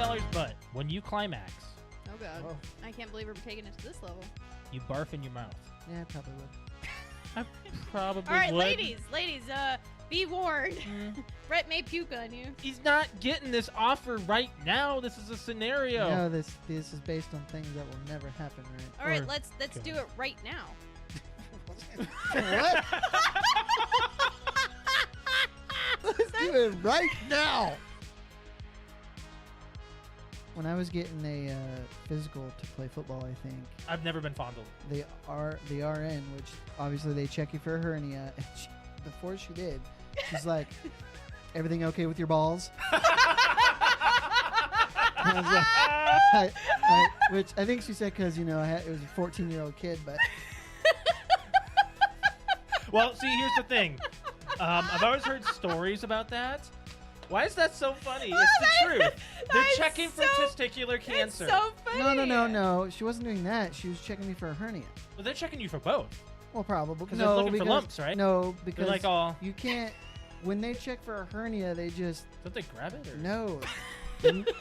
$5, but when you climax, Oh god. Oh. I can't believe we're taking it to this level. you barf in your mouth. Yeah, I probably would. I probably All right, would. ladies, be warned. Brett may puke on you. He's not getting this offer right now. This is a scenario. No, this is based on things that will never happen, right? All right, Or- let's do it right now. What? Let's do it right now. When I was getting a physical to play football, I think I've never been fondled. the RN, which obviously they check you for a hernia. And before she did, she's like, "Everything okay with your balls?" I was like, which I think she said because it was a 14-year-old kid, but Well, see, here's the thing. I've always heard stories about that. Why is that so funny? It's the truth. They're checking for testicular cancer. It's so funny. no. She wasn't doing that. She was checking me for a hernia. Well, they're checking you for both. Well, probably. 'Cause they're looking for lumps, right? No, because They're like all. you can't. When they check for a hernia, they just Don't they grab it? Or? no.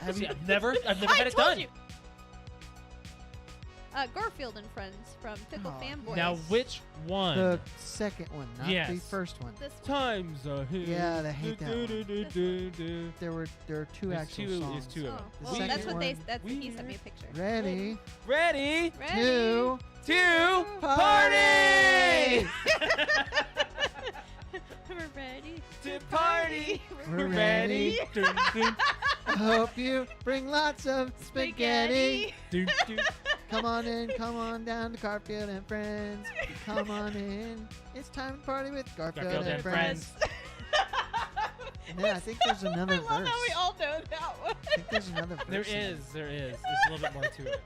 Have See, you? I've never I had it told done. you. Garfield and Friends from Pickle Oh. Fanboys. Now, which one? The second one, not the Yes. first one. This one. Times a hit. Yeah, I hate that one. Do-do-do-do-do. There are two There's actual two- songs. there's two of Oh, them. The well, second that's what one, he sent me a picture. Ready, Ready Ready? two, to party! We're ready to party. We're ready. Dun, dun, I hope you bring lots of spaghetti. dun, dun. Come on down to Garfield and Friends. Come on in. It's time to party with Garfield, and Friends. And then I think there's another I love verse. how we all know that one. I think there's another verse. There in it. is. There's a little bit more to it.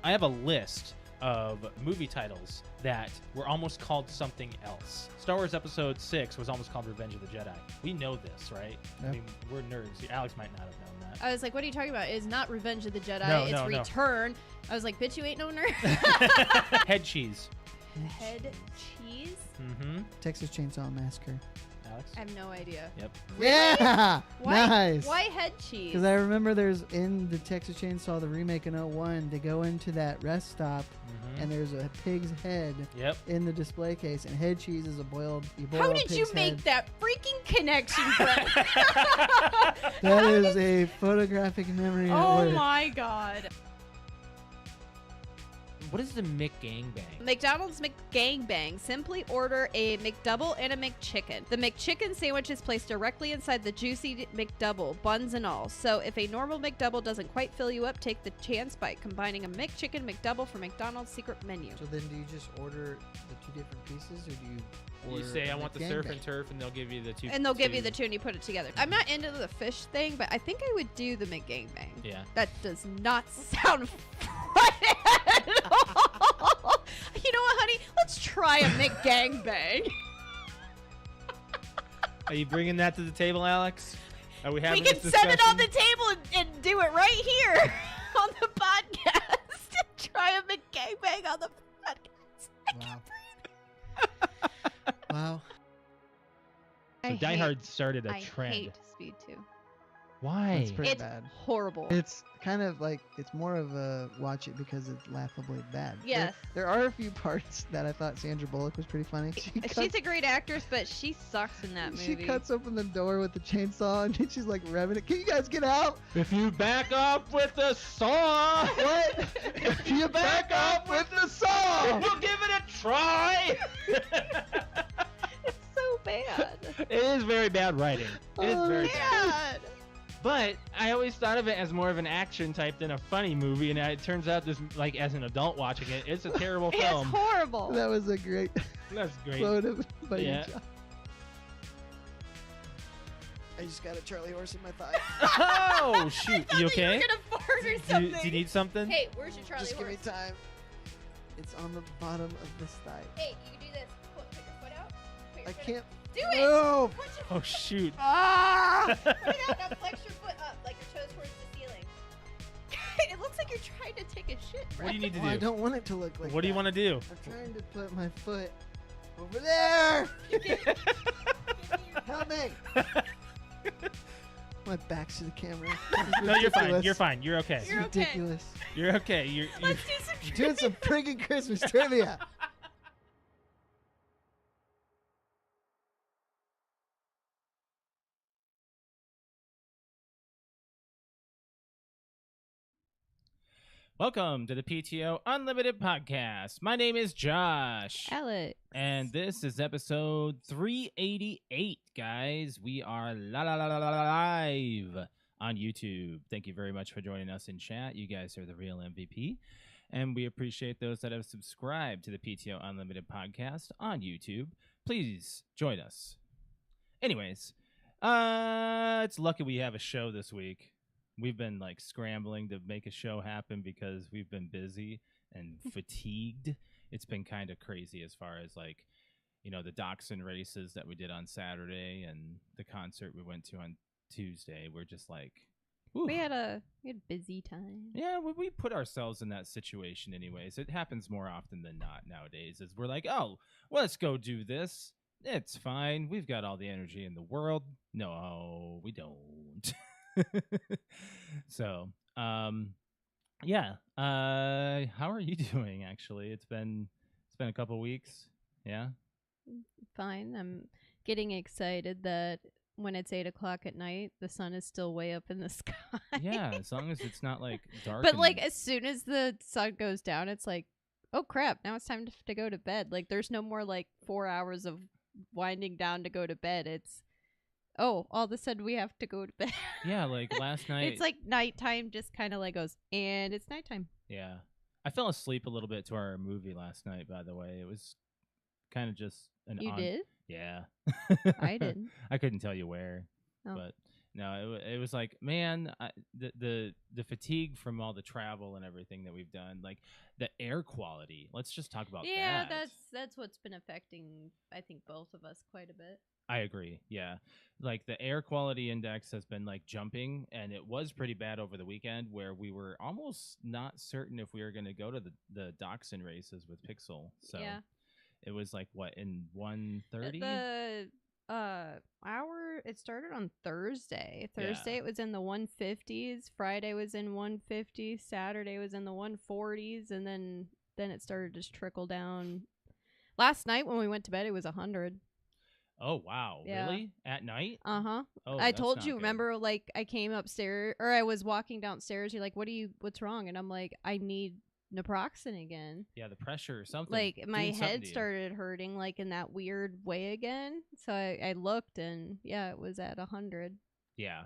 I have a list of movie titles that were almost called something else. Star Wars Episode 6 was almost called Revenge of the Jedi. We know this, right? Yep. I mean, we're nerds. Alex might not have known that. I was like, what are you talking about? It's not Revenge of the Jedi. No, it's no, no. Return. I was like, bitch, you ain't no nerd. Head cheese. Head cheese? Mm-hmm. Texas Chainsaw Massacre. Alex? I have no idea. Yep. Yeah! Why, Nice. Why head cheese? Because I remember there's in the Texas Chainsaw, the remake in '01, they go into that rest stop Mm-hmm. and there's a pig's head Yep. in the display case, and head cheese is you boil How a did you pig's make head. that freaking connection, Brett? That is a photographic memory at Oh work. my god. What is the McGangbang? McDonald's McGangbang. Simply order a McDouble and a McChicken. The McChicken sandwich is placed directly inside the juicy McDouble, buns and all. So if a normal McDouble doesn't quite fill you up, take the chance by combining a McChicken McDouble from McDonald's secret menu. So then do you just order the two different pieces, or do you You order say, a I want the surf McGangbang? and turf, and they'll give you the two. And they'll give you the two and you put it together. I'm not into the fish thing, but I think I would do the McGangbang. Yeah. That does not sound fun at all. You know what, honey? Let's try a McGangbang. Are you bringing that to the table, Alex? Are we We having can this set it on discussion? the table and do it right here on the podcast. Try a McGangbang on the podcast. Wow. Wow. So Die Hard started a I trend. hate Speed 2. Why? That's pretty It's bad. horrible. It's kind of like, it's more of a watch it because it's laughably bad. Yes. There are a few parts that I thought Sandra Bullock was pretty funny. She's a great actress, but she sucks in that movie. She cuts open the door with the chainsaw and then she's like revving it. Can you guys get out? If you back up with the saw, What? if you back up with the saw, we'll give it a try. It's so bad. It is very bad writing. It is Oh, very bad. Bad. But I always thought of it as more of an action type than a funny movie, and it turns out this, like, as an adult watching it, it's a terrible It's film. horrible. That was a great That's great. quote by Yeah. you. I just got a Charlie horse in my thigh. Oh shoot! I You thought that okay? You were gonna fart or Do something. you need something? Hey, where's your Charlie Just give horse? me time. It's on the bottom of this thigh. Hey, you can do this. Put your foot out. Put your I foot can't. Out. Do it. No. Put your Oh shoot! Ah! Put it out. Now flex your foot up, like your toes towards the ceiling. It looks like you're trying to take a shit. What do you need to Well, I do? don't want it to look like What do you that. want to do? I'm trying to put my foot over there. Help me. My back's to the camera. No, you're fine. You're fine. You're okay. It's You're okay. ridiculous. You're okay. Let's do some You're doing some friggin' Christmas trivia. Welcome to the PTO Unlimited podcast. My name is Josh. Alex. And this is episode 388, guys. We are live on YouTube. Thank you very much for joining us in chat. You guys are the real MVP. And we appreciate those that have subscribed to the PTO Unlimited podcast on YouTube. Please join us. Anyways, it's lucky we have a show this week. We've been like scrambling to make a show happen because we've been busy and fatigued. It's been kind of crazy as far as like, you know, the dachshund races that we did on Saturday and the concert we went to on Tuesday. We're just like, whew. We had a busy time. Yeah, we put ourselves in that situation anyways. It happens more often than not nowadays. Is we're like, oh, well, let's go do this. It's fine. We've got all the energy in the world. No, we don't. So, yeah. How are you doing? Actually, it's been a couple weeks. Yeah. Fine. I'm getting excited that when it's 8 o'clock at night, the sun is still way up in the sky. Yeah, as long as it's not like dark. But like as soon as the sun goes down, it's like, oh crap! Now it's time to go to bed. Like there's no more like 4 hours of winding down to go to bed. It's all of a sudden we have to go to bed. Yeah, like last night. It's like nighttime just kind of like goes, and it's nighttime. Yeah. I fell asleep a little bit to our movie last night, by the way. It was kind of just an You did? Yeah. I didn't. I couldn't tell you where. Oh. But no, it was like, man, the fatigue from all the travel and everything that we've done, like the air quality. Let's just talk about that. Yeah, that's what's been affecting, I think, both of us quite a bit. I agree. Yeah. Like the air quality index has been like jumping, and it was pretty bad over the weekend where we were almost not certain if we were going to go to the dachshund races with Pixel. So yeah. It was like what, in 1:30? It started on Thursday. Yeah. It was in the 150s. Friday was in 150. Saturday was in the 140s, and then it started to just trickle down. Last night when we went to bed, it was 100. Oh wow! Yeah. Really? At night? Uh-huh. Oh, I that's told not you, good. remember, like, I came upstairs, or I was walking downstairs, you're like, what's wrong? And I'm like, I need naproxen again. Yeah, the pressure or something. Like, my doing something head to you. started hurting, like, in that weird way again. So I looked, and, yeah, it was at 100. Yeah,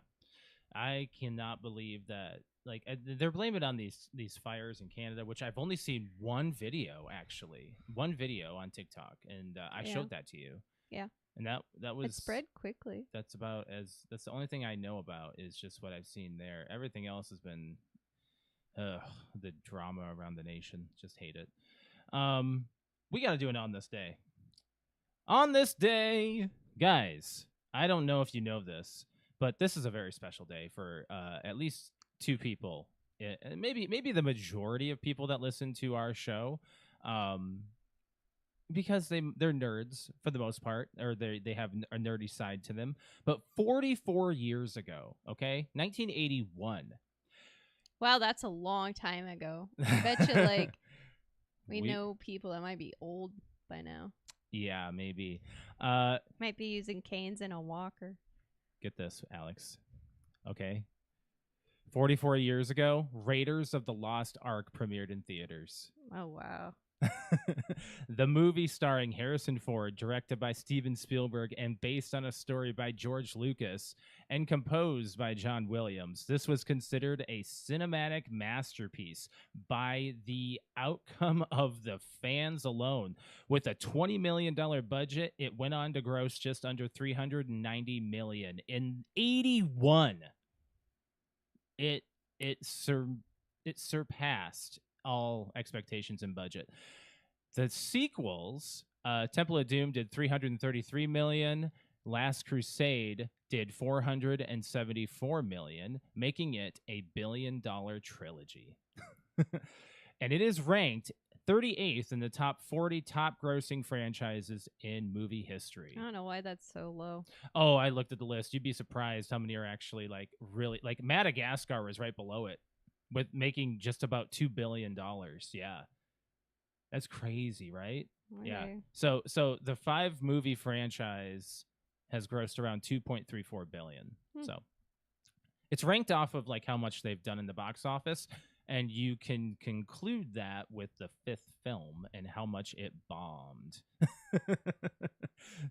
I cannot believe that. Like, they're blaming it on these fires in Canada, which I've only seen one video on TikTok, and I Yeah. showed that to you. Yeah. And that was It spread quickly. That's the only thing I know about is just what I've seen there. Everything else has been the drama around the nation. Just hate it. We got to do it on this day. On this day, guys, I don't know if you know this, but this is a very special day for at least two people. Maybe the majority of people that listen to our show. Because they're nerds for the most part, or they have a nerdy side to them. But 44 years ago, okay, 1981. Wow, that's a long time ago. I bet you, like, we know people that might be old by now. Yeah, maybe. Might be using canes and a walker. Get this, Alex. Okay. 44 years ago, Raiders of the Lost Ark premiered in theaters. Oh, wow. The movie starring Harrison Ford, directed by Steven Spielberg and based on a story by George Lucas and composed by John Williams. This was considered a cinematic masterpiece by the outcome of the fans alone. With a $20 million budget, it went on to gross just under $390 million. In 81, it surpassed all expectations and budget. The sequels, Temple of Doom did $333 million. Last Crusade did $474 million, making it a $1 billion trilogy. And it is ranked 38th in the top 40 top grossing franchises in movie history. I don't know why that's so low. Oh, I looked at the list. You'd be surprised how many are actually like really like Madagascar was right below it with making just about $2 billion. Yeah. That's crazy, right? Okay. Yeah. So the 5 movie franchise has grossed around 2.34 billion. So it's ranked off of like how much they've done in the box office, and you can conclude that with the 5th film and how much it bombed.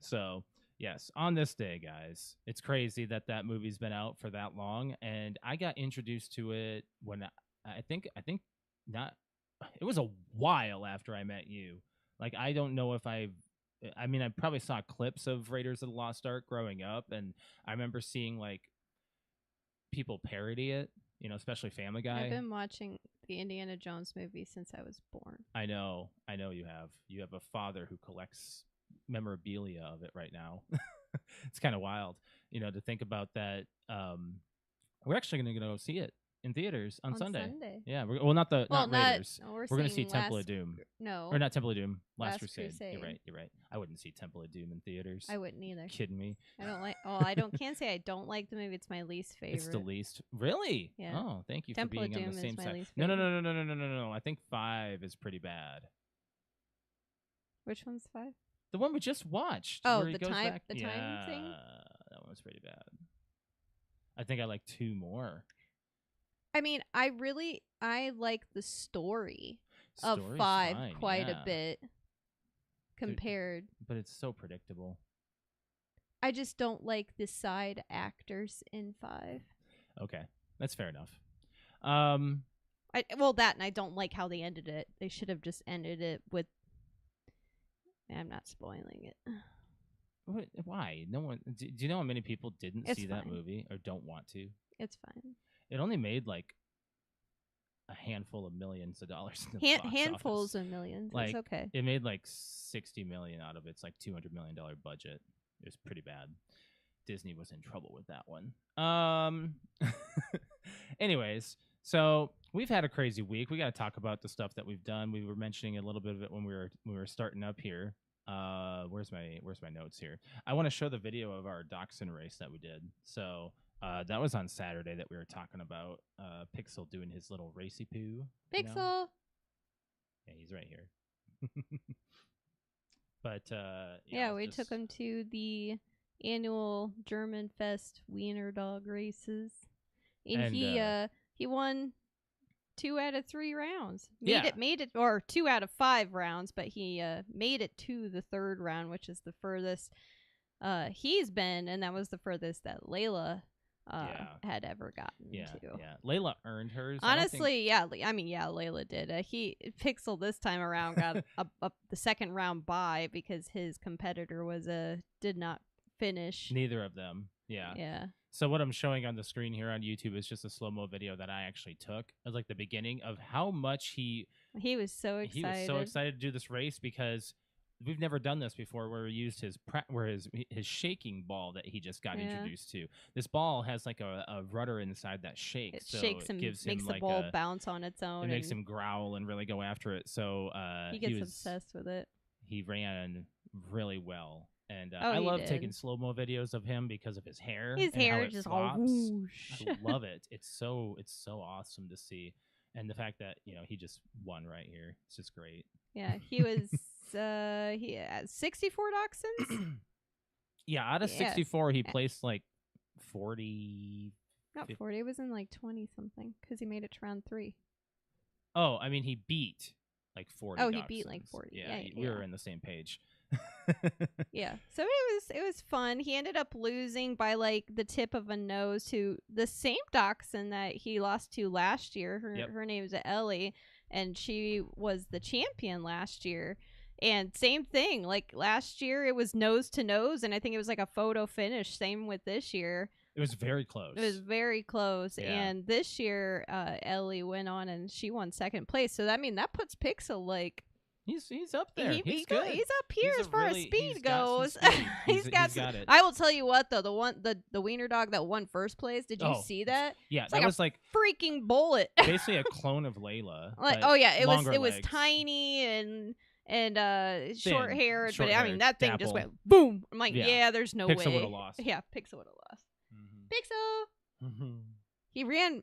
So, yes, on this day, guys, it's crazy that movie's been out for that long, and I got introduced to it when I think not it was a while after I met you. Like, I don't know if I mean, I probably saw clips of Raiders of the Lost Ark growing up, and I remember seeing like people parody it, especially Family Guy. I've been watching the Indiana Jones movie since I was born. I know you have. You have a father who collects memorabilia of it right now. It's kind of wild, to think about that. We're actually going to go see it in theaters on Sunday. Yeah, not Raiders. We're going to see Temple of Doom. No, or not Temple of Doom. Last Crusade. You're right. I wouldn't see Temple of Doom in theaters. I wouldn't either. Kidding me? I don't like. Can't say I don't like the movie. It's my least favorite. It's the least. Really? Yeah. Oh, thank you Temple for being of on the Doom same is my side. least No. favorite. I think 5 is pretty bad. Which one's 5? The one we just watched. Oh, where he the goes time back. thing. That one was pretty bad. I think I like 2 more. I mean, I like the story of Story's 5 fine, quite yeah. a bit compared. But it's so predictable. I just don't like the side actors in 5. Okay, that's fair enough. That, and I don't like how they ended it. They should have just ended it with. I'm not spoiling it. Why? No one. Do you know how many people didn't It's see that fine. movie or don't want to? It's fine. It only made like a handful of millions of dollars. In the box Handfuls office. of millions. Like, it's okay. It made like 60 million out of its like $200 million budget. It was pretty bad. Disney was in trouble with that one. Anyways, so we've had a crazy week. We got to talk about the stuff that we've done. We were mentioning a little bit of it when we were starting up here. Where's my notes here? I want to show the video of our dachshund race that we did. So that was on Saturday that we were talking about. Pixel doing his little racy poo. Pixel. Yeah, he's right here. But we took him to the annual German Fest Wiener Dog races, and he won 2 out of 3 rounds. Made it, or 2 out of 5 rounds, but he made it to the 3rd round, which is the furthest he's been, and that was the furthest that Layla had ever gotten to. Yeah, Layla earned hers. Honestly, Layla did. Pixel this time around got the 2nd round bye because his competitor did not finish. Neither of them. Yeah. Yeah. So what I'm showing on the screen here on YouTube is just a slow-mo video that I actually took. It was like the beginning of how much he was so excited. He was so excited to do this race because we've never done this before where we used his shaking ball that he just got introduced to. This ball has like a rudder inside that shakes. It shakes him, makes the ball bounce on its own. It makes him growl and really go after it. So he gets obsessed with it. He ran really well. And I love taking slow-mo videos of him because of his hair. His hair just all whoosh. I love it. It's so awesome to see. And the fact that, he just won right here. It's just great. Yeah, he was he had 64 dachshunds. Yeah, out of 64 he placed like 40. Not 40, it was in like 20 something because he made it to round 3. Oh, I mean he beat like 40. Oh, he beat like 40. Yeah, we were in the same page. Yeah, so it was fun. He ended up losing by like the tip of a nose to the same dachshund that he lost to last year. Her name's Ellie, and she was the champion last year. And same thing, like last year it was nose to nose, and I think it was like a photo finish. Same with this year. It was very close. Yeah. And this year Ellie went on and she won 2nd place. So that puts Pixel like He's up there. He's He's good. up here He's as far as he's speed got some goes. speed. He's got it. I will tell you what though, the wiener dog that won first place. Did you Oh, see that? Yeah, It's that like was like freaking bullet. basically a clone of Layla. Like, but oh yeah, it was legs. tiny and short haired, short but I hair, mean that thing dapple. just went boom. I'm like, Yeah. yeah, there's no Pixel way. would have lost. Yeah, Pixel would have lost. Mm-hmm. Pixel.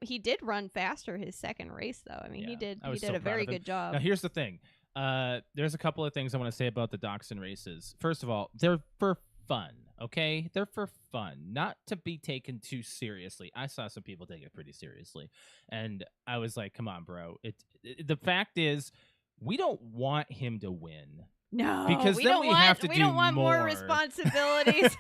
He did run faster his second race though. I mean, Yeah, he did I was a so proud very of him. good job. Now here's the thing. There's a couple of things I want to say about the Dachshund races. First of all, they're for fun, okay? They're for fun, not to be taken too seriously. I saw some people take it pretty seriously, and I was like, "Come on, bro!" The fact is, we don't want him to win. No, because we then don't we want have to we do don't want more more. responsibilities.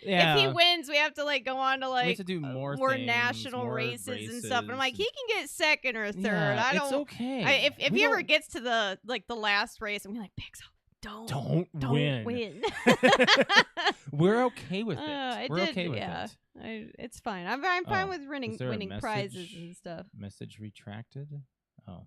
Yeah. If he wins, we have to like go on to We like have to do more things, national more races and stuff. And I'm like, races. he can get second or third. Yeah, I don't. It's okay. If We he ever don't- gets to the last race, and we're like, Pixel, don't win. We're okay with it. I We're did, okay with yeah. it. It's fine. I'm fine Oh, with is there a winning prizes message? and stuff. Message retracted. Oh,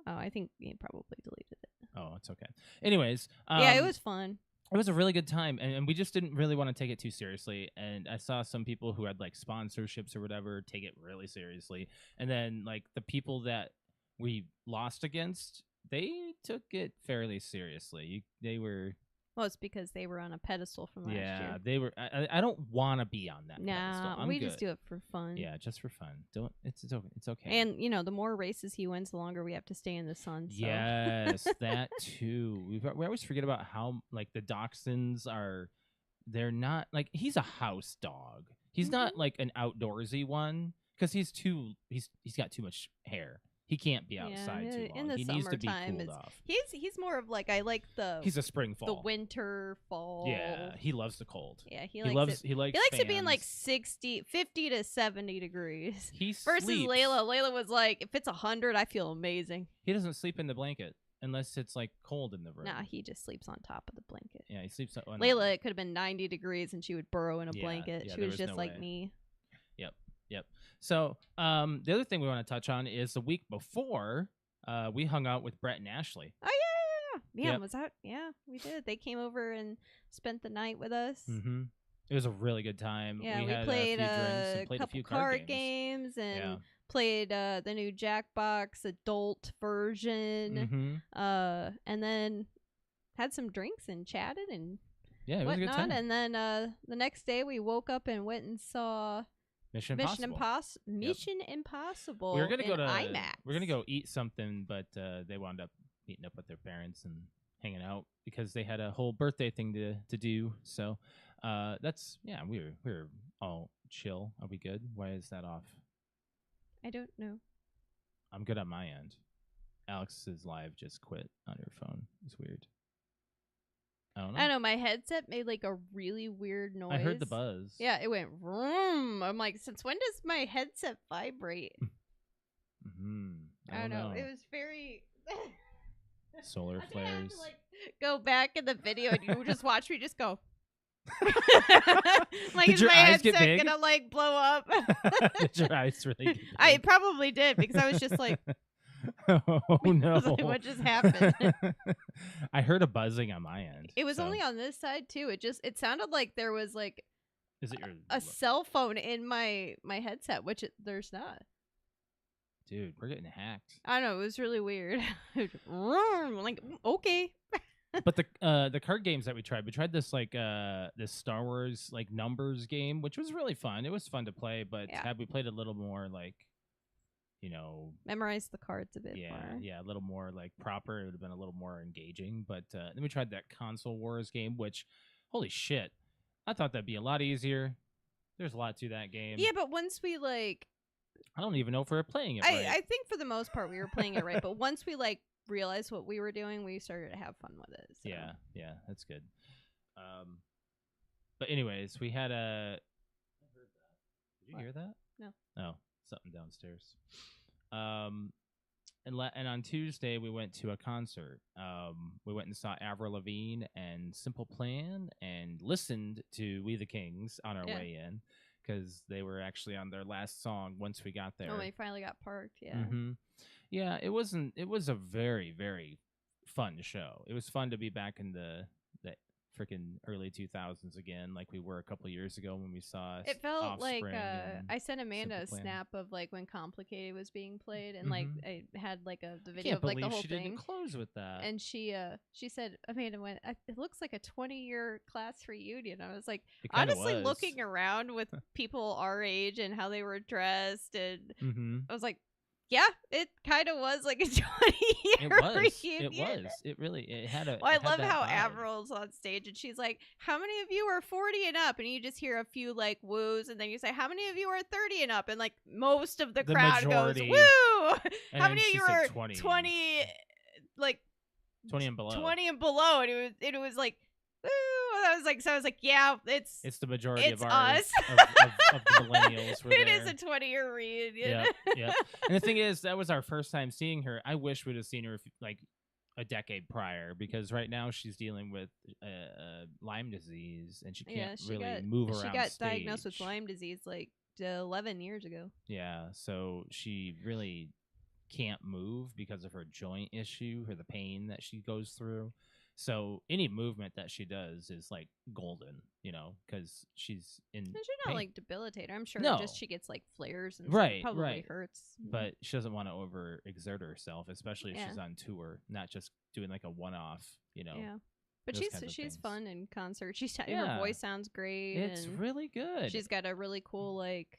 I think he probably deleted it. oh, it's okay. Anyways, Yeah, it was fun. It was a really good time, and we just didn't really want to take it too seriously. And I saw some people who had like sponsorships or whatever take it really seriously, and then like the people that we lost against, they took it fairly seriously. They were. Well, it's because they were on a pedestal from last year. They were. I don't want to be on that pedestal. Nah, I'm we good. just do it for fun. Yeah, just for fun. Don't. It's okay. It's okay. And the more races he wins, the longer we have to stay in the sun. So. Yes, that too. We always forget about how like the dachshunds are. They're not like he's a house dog. He's not like an outdoorsy one because he's got too much hair. He can't be outside too long. In the He needs to be summertime, cooled off. he's more of like I like the He's a spring fall. the winter fall. Yeah, he loves the cold. Yeah, He likes he likes it being like fans. 50 to 70 degrees. He Versus sleeps. Layla. Layla was like, if it's 100, I feel amazing. He doesn't sleep in the blanket unless it's like cold in the room. Nah, he just sleeps on top of the blanket. Yeah, he sleeps. On Layla, it could have been 90 degrees and she would burrow in a Yeah, blanket. yeah, She there was was just no like way. me. Yep. So the other thing we want to touch on is the week before we hung out with Brett and Ashley. Oh yeah. Yep. Was that? Yeah, we did. They came over and spent the night with us. Mm-hmm. It was a really good time. Yeah, we had played a few drinks and played a couple few card games. and Yeah. played the new Jackbox adult version. Mm-hmm. And then had some drinks and chatted and Yeah, it was a good whatnot. time. And then the next day we woke up and went and saw Mission Impossible. Mission Impossible. We were gonna go in to IMAX. We're gonna go eat something, but they wound up meeting up with their parents and hanging out because they had a whole birthday thing to do. So that's we were all chill. Are we good? Why is that off? I don't know. I'm good on my end. Alex's live just quit on your phone. It's weird. I don't know. I know my headset made like a really weird noise. I heard the buzz. Yeah, it went vroom. I'm like, since when does my headset vibrate? Mm-hmm. I don't know. It was very Solar I'm gonna have flares. to, like, go back in the video and you just watch me just go. Like, Did is your my eyes get headset big? gonna like blow up? Did your eyes really? Get I big? probably did because I was just like, Oh I no! was like, what just happened? I heard a buzzing on my end. It was so- only on this side too. It sounded like there was like Is it your a cell phone in my headset, which there's not. dude? We're getting hacked. I don't know. It was really weird. Like, okay. But the card games that we tried this like this Star Wars like numbers game, which was really fun. It was fun to play, but Yeah. had we played a little more like, Memorize the cards a bit more. a little more like proper, it would have been a little more engaging. But then we tried that console wars game, which, holy shit, I thought that'd be a lot easier. There's a lot to that game. Yeah, but once we like, I don't even know if we were playing it right. I think for the most part we were playing it right. But once we like realized what we were doing, we started to have fun with it. So. Yeah, that's good. But anyways, we had a. Did you hear that? No. Oh, something downstairs. And on Tuesday we went to a concert. We went and saw Avril Lavigne and Simple Plan and listened to We the Kings on our way in because they were actually on their last song once we got there. Oh, we finally got parked. Yeah. Mm-hmm. Yeah, it was a very, very fun show. It was fun to be back in the freaking early 2000s again, like we were a couple years ago when we saw It felt like Offspring and I sent Amanda a Simple Plan. snap of like when Complicated was being played, and Mhm. like I had like the I video can't of like the believe whole she thing. didn't close with that. And she said, Amanda went, it looks like a 20-year class reunion. I was like, It kinda honestly, was. looking around with people our age and how they were dressed, and Mm-hmm. I was like, yeah, it kind of was like a 20-year It was. reunion. It really. It had a. Well, I it had love that how vibe. Avril's on stage and she's like, how many of you are 40 and up? And you just hear a few like woos, and then you say, how many of you are 30 and up? And like most of the crowd majority. goes, woo! And How then many of she you said are 20. 20, like 20 and below. 20 and below? And it was like, woo! And I was like, yeah, It's the majority it's of ours us. of the millennials. Were it there. is a 20-year reunion. Yeah, yeah. And the thing is, that was our first time seeing her. I wish we'd have seen her like a decade prior, because right now she's dealing with Lyme disease, and she can't move around. She got stage. diagnosed with Lyme disease like 11 years ago. Yeah, so she really can't move because of her joint issue or the pain that she goes through. So any movement that she does is like golden, because she's in. And she's not pain. like debilitated. I'm sure No. just she gets like flares and Right, stuff. It probably right. hurts. But she doesn't want to overexert herself, especially if Yeah. she's on tour, not just doing like a one-off, Yeah. But those kinds of she's things. fun in concert. Her Yeah. voice sounds great. It's and really good. she's got a really cool like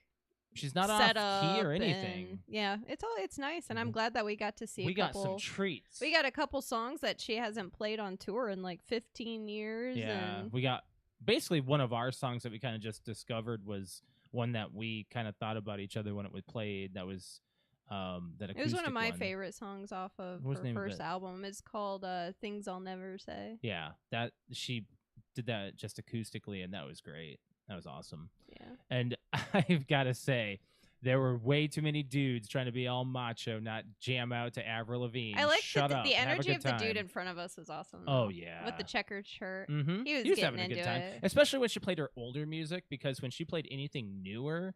She's not setup off key or and- anything. yeah, it's nice, and I'm Mhm. glad that we got to see. We a got couple, some treats. We got a couple songs that she hasn't played on tour in like 15 years. Yeah, and we got basically one of our songs that we kind of just discovered was one that we kind of thought about each other when it was played. That was that acoustic it was one of my one. favorite songs off of What was her the name of first it? album. It's called Things I'll Never Say. Yeah, that she did that just acoustically, and that was great. That was awesome. Yeah. And I've got to say, there were way too many dudes trying to be all macho, not jam out to Avril Lavigne. I like Shut up. the Have a energy good of the dude time. in front of us was awesome. Oh though. yeah, With the checkered shirt. Mm-hmm. He was having getting a good into time, it. especially when she played her older music. Because when she played anything newer,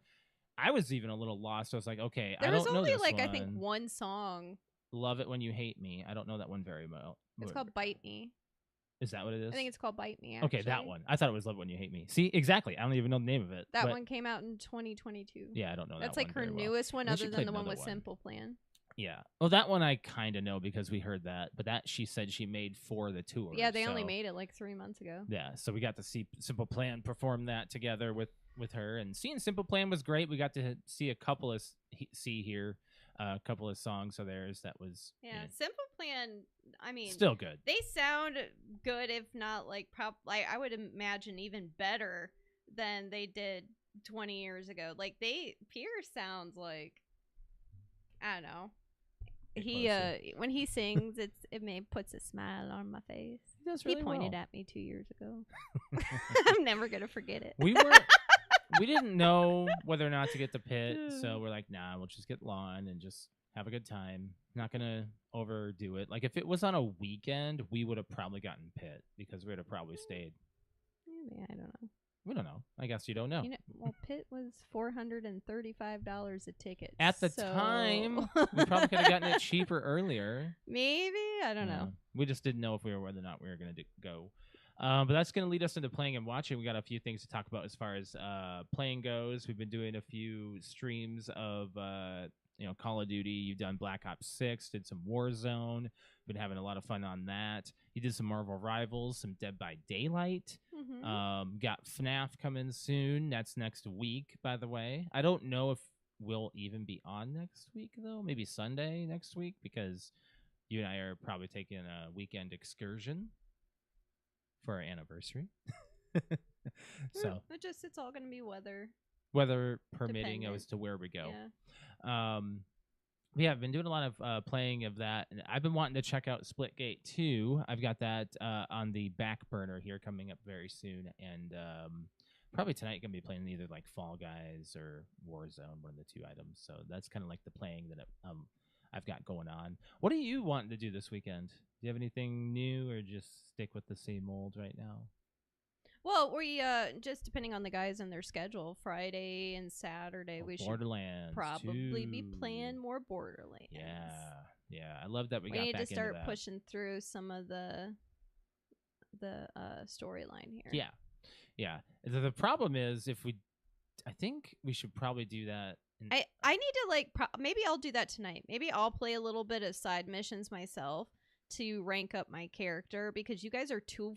I was even a little lost. I was like, okay, There I don't was know only this like one. I think one song. Love It When You Hate Me. I don't know that one very well. It's called Bite Me. Is that what it is? I think it's called Bite Me. Okay, that actually. one. I thought it was Love It When You Hate Me. See, exactly. I don't even know the name of it. That but one came out in 2022. Yeah, I don't know That's that like one her very well. newest one, And she other than played the one another with one. Simple Plan. Yeah. Well, that one I kind of know because we heard that, but that she said she made for the tour. Yeah, they only so- made it like 3 months ago. Yeah, so we got to see Simple Plan perform that together with her, and seeing Simple Plan was great. We got to see a couple of a couple of songs of theirs that was Yeah, Simple Plan. I mean, still good. they sound good, if not like I would imagine even better than they did 20 years ago. Like Pierce sounds like, I don't know. Get He closer. when he sings, puts a smile on my face. He does He really pointed well. at me 2 years ago. I'm never gonna forget it. We didn't know whether or not to get the pit, so we're like, nah, we'll just get lawn and just have a good time. Not gonna overdo it. Like if it was on a weekend, we would have probably gotten pit because we would have probably stayed. Maybe, I don't know. We don't know. I guess you don't know. Well, pit was $435 a ticket At the so- time, we probably could have gotten it cheaper earlier. Maybe, I don't know. We just didn't know whether or not we were going to go. But that's going to lead us into playing and watching. We got a few things to talk about as far as playing goes. We've been doing a few streams of Call of Duty. You've done Black Ops 6, did some Warzone. Been having a lot of fun on that. You did some Marvel Rivals, some Dead by Daylight. Mhm. Got FNAF coming soon. That's next week, by the way. I don't know if we'll even be on next week, though. Maybe Sunday next week, because you and I are probably taking a weekend excursion for our anniversary. So It's all gonna be weather. weather permitting Dependent. as to where we go. Yeah. Yeah, I've been doing a lot of playing of that, and I've been wanting to check out Splitgate 2. I've got that on the back burner here coming up very soon, and probably tonight gonna be playing either like Fall Guys or Warzone, one of the two items. So that's kind of like the playing that I've got going on. What are you wanting to do this weekend? Do you have anything new, or just stick with the same old right now? Well, we just depending on the guys and their schedule, Friday and Saturday, we should Borderlands probably be 2. playing more Borderlands. Yeah. I love that we got need back to start into that. pushing through some of the storyline here. Yeah. The problem is I think we should probably do that. I need to like maybe I'll do that tonight. Maybe I'll play a little bit of side missions myself to rank up my character, because you guys are two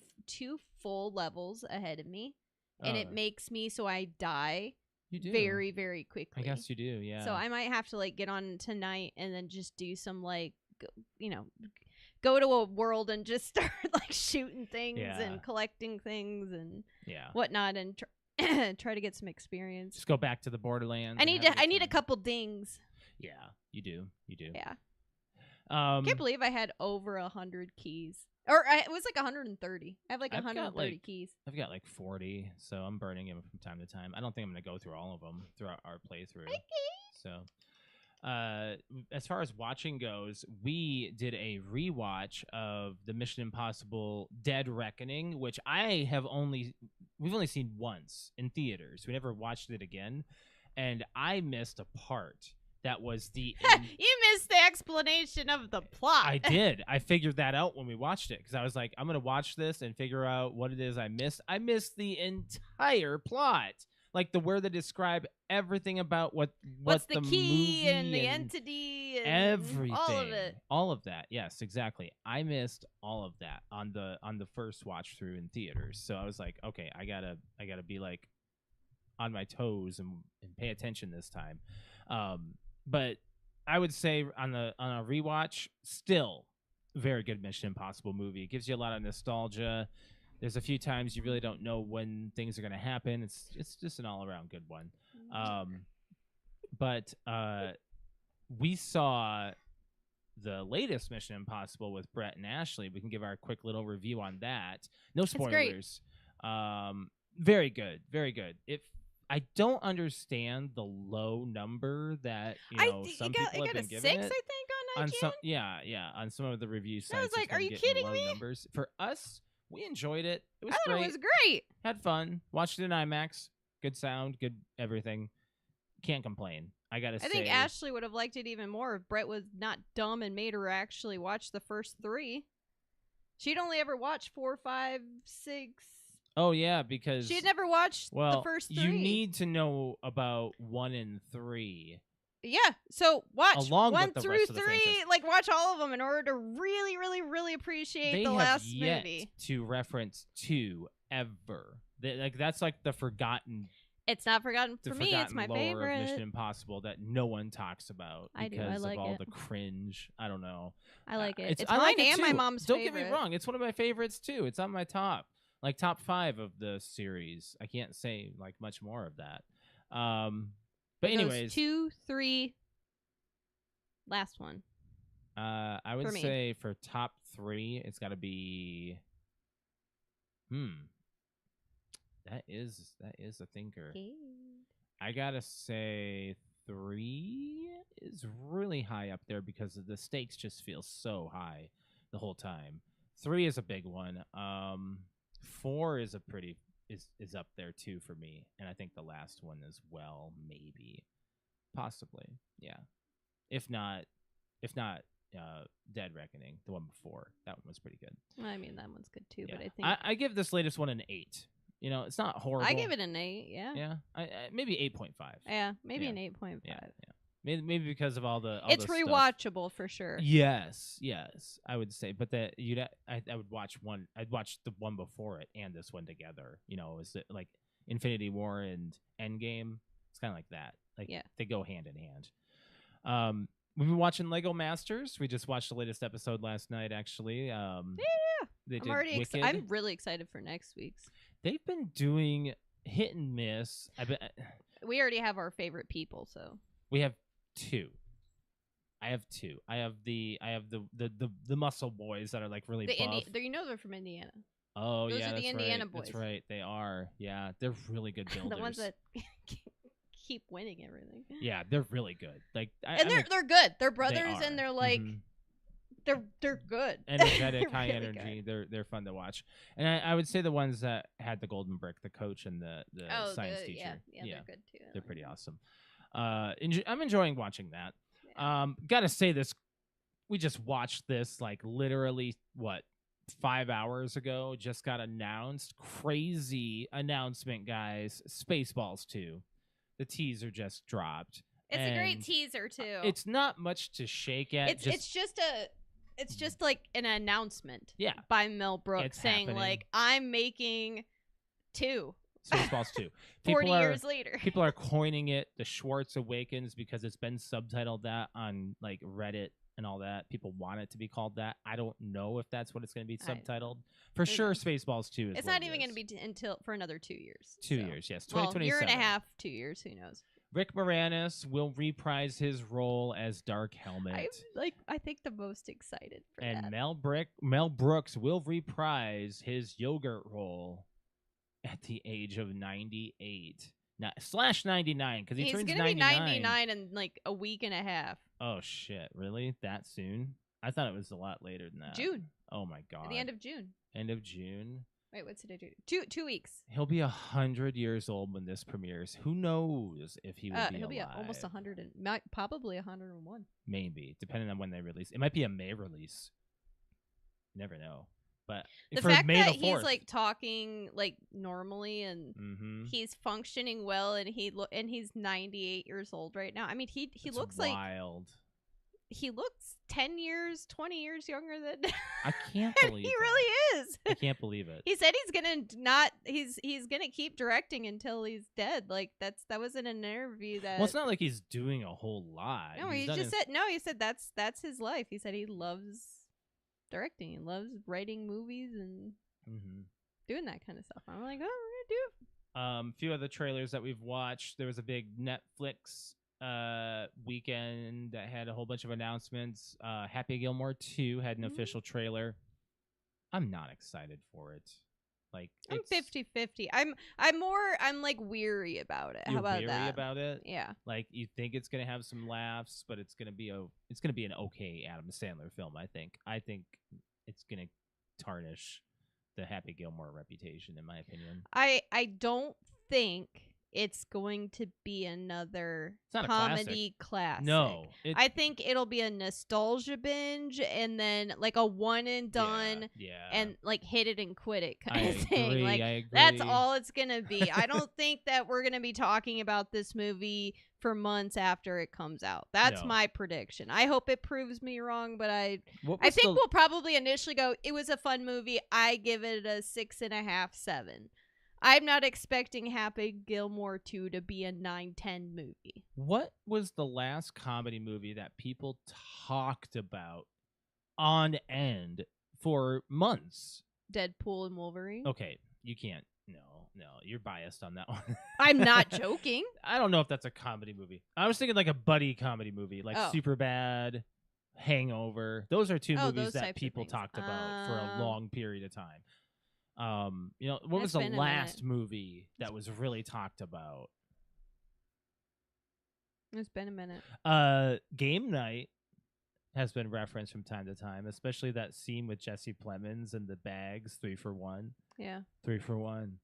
full levels ahead of me, and it makes me so I die very, very quickly. I guess you do, yeah. So I might have to like get on tonight and then just do some like, go to a world and just start like shooting things and collecting things and whatnot, and try to get some experience. Just go back to the Borderlands. I need a couple dings. Yeah, you do. Yeah. I can't believe I had over 100 keys. Or it was like 130. I have like 130 keys. I've got like 40, so I'm burning them from time to time. I don't think I'm going to go through all of them throughout our playthrough. So, as far as watching goes, we did a rewatch of the Mission Impossible Dead Reckoning, which we've only seen once in theaters. We never watched it again, and I missed a part. That was the You missed the explanation of the plot. I did. I figured that out when we watched it, because I was like, I'm going to watch this and figure out what it is I missed. I missed the entire plot. Like where they describe everything about what's the key movie and the entity and everything. All of it. All of that. Yes, exactly. I missed all of that on the first watch through in theaters. So I was like, okay, I gotta be like on my toes and pay attention this time. But I would say on a rewatch, still very good Mission Impossible movie. It gives you a lot of nostalgia. There's a few times you really don't know when things are going to happen. It's just an all around good one. But we saw the latest Mission Impossible with Brett and Ashley. We can give our quick little review on that. No spoilers. Very good, very good. I don't understand the low number that some people have been giving 6, it. I think, on IGN. On some of the review sites. I was like, are you kidding me? Numbers. For us, we enjoyed it. It was I thought great. it was great. Had fun. Watched it in IMAX. Good sound, good everything. Can't complain. I think Ashley would have liked it even more if Brett was not dumb and made her actually watch the first 3. She'd only ever watched 4, 5, 6. Oh yeah, because she had never watched the first 3. You need to know about 1 and 3. Yeah, so watch along 1 with the through rest of 3. the franchise. Like watch all of them in order to really, really, really appreciate the last movie. They have yet to reference 2 ever. That's like the forgotten. It's not forgotten for me. It's my favorite. Of Mission Impossible that no one talks about because of all the cringe. I don't know. I like it. It's I mine like it and too. my mom's Don't favorite. get me wrong. It's one of my favorites too. It's on my top 5 of the series. I can't say like much more of that. But anyways, 2, 3, last one. I would say for top 3, it's got to be. That is a thinker. I gotta say 3 is really high up there because the stakes just feel so high the whole time. 3 is a big one. 4 is is up there too for me, and I think the last one as well, maybe, possibly, yeah. If not, Dead Reckoning, the one before, that one was pretty good. I mean, that one's good too, but I think I give this latest one an 8. It's not horrible. I give it an 8. Yeah. Yeah. Maybe 8.5. Yeah, maybe an 8.5. Yeah. Maybe because of all it's the rewatchable for sure. Yes, I would say, but I would watch one. I'd watch the one before it and this one together. Is it like Infinity War and Endgame? It's kind of like that. They go hand in hand. We've been watching Lego Masters. We just watched the latest episode last night, actually. I'm really excited for next week's. They've been doing hit and miss. We already have our favorite people, so we have 2. I have 2. I have the muscle boys that are like really buff. They're from Indiana. Oh, those yeah, are the Indiana boys. That's right. They are. Yeah, they're really good builders. The ones that keep winning everything. Yeah, they're really good. They're good. They're brothers, and they're like They're good. Energetic, They're high really energy. good. They're fun to watch. And I would say the ones that had the golden brick, the coach and the science teacher. Yeah, they're good too. They're pretty awesome. I'm enjoying watching that. Yeah. Gotta say this, we just watched this like literally 5 hours ago. Just got announced. Crazy announcement, guys. Spaceballs 2. The teaser just dropped. It's a great teaser too. It's not much to shake at. It's just like an announcement. Yeah. By Mel Brooks It's saying happening. like, I'm making 2. Spaceballs 2. 40 years later. People are coining it the Schwartz Awakens because it's been subtitled that on like Reddit and all that. People want it to be called that. I don't know if that's what it's going to be subtitled. For sure, Spaceballs 2 is. It's not even going to be until for another 2 years. 2 years, yes. 2027. Well, year and a half, 2 years. Who knows? Rick Moranis will reprise his role as Dark Helmet. I think the most excited for and that. Mel Brooks will reprise his yogurt role at the age of 98. / 99, because he turns 99. He's going to be 99 in like a week and a half. Oh, shit. Really? That soon? I thought it was a lot later than that. June. Oh, my God. At the end of June. End of June? Wait, what's today? 2 weeks. He'll be 100 years old when this premieres. Who knows if he will be He'll be alive. almost 100 and probably 101. Maybe, depending on when they release. It might be a May release. You never know. But the for fact May that the 4th, he's like talking like normally and he's functioning well and he's 98 years old right now. I mean, he looks wild. He looks 10 years, 20 years younger than I can't believe he really is. I can't believe it. He said he's gonna keep directing until he's dead. Like that was in an interview that. Well, it's not like he's doing a whole lot. No, he said that's his life. He said he loves directing. He loves writing movies and doing that kind of stuff. I'm like, oh, we're gonna do it. A few other trailers that we've watched. There was a big Netflix weekend that had a whole bunch of announcements. Happy Gilmore 2 had an official trailer. I'm not excited for it. Like, I'm 50-50. I'm like weary about it. How about weary that? About it? Yeah. Like, you think it's gonna have some laughs, but it's gonna be an okay Adam Sandler film. I think it's gonna tarnish the Happy Gilmore reputation, in my opinion. I don't think it's going to be another comedy classic. No. I think it'll be a nostalgia binge and then like a one and done and like hit it and quit it kind of thing. Like, I agree. That's all it's going to be. I don't think that we're going to be talking about this movie for months after it comes out. That's my prediction. I hope it proves me wrong, but I think we'll probably initially go, it was a fun movie. I give it a 6.5, 7. I'm not expecting Happy Gilmore 2 to be a 9-10 movie. What was the last comedy movie that people talked about on end for months? Deadpool and Wolverine. Okay, you can't. No, you're biased on that one. I'm not joking. I don't know if that's a comedy movie. I was thinking like a buddy comedy movie, like Superbad, Hangover. Those are two movies that people talked about for a long period of time. What was the last movie that was really talked about? It's been a minute. Game Night has been referenced from time to time, especially that scene with Jesse Plemons and the bags, 3 for 1. Yeah. 3 for 1.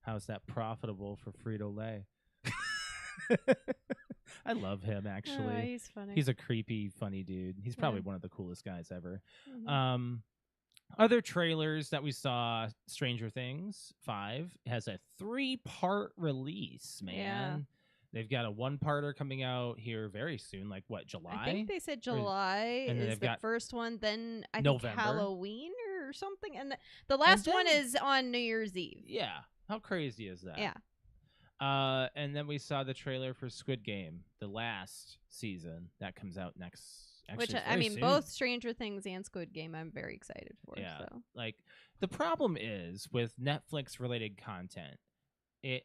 How's that profitable for Frito-Lay? I love him, actually. Oh, he's funny. He's a creepy, funny dude. He's probably one of the coolest guys ever. Other trailers that we saw, Stranger Things 5 has a 3-part release, man. Yeah. They've got a 1-parter coming out here very soon, like what, July? I think they said July is the first one, then I think Halloween or something. And the last one is on New Year's Eve. Yeah. How crazy is that? Yeah. And then we saw the trailer for Squid Game, the last season that comes out next. Which, I mean, soon. Both Stranger Things and Squid Game I'm very excited for. Yeah. So. Like, the problem is with Netflix-related content, it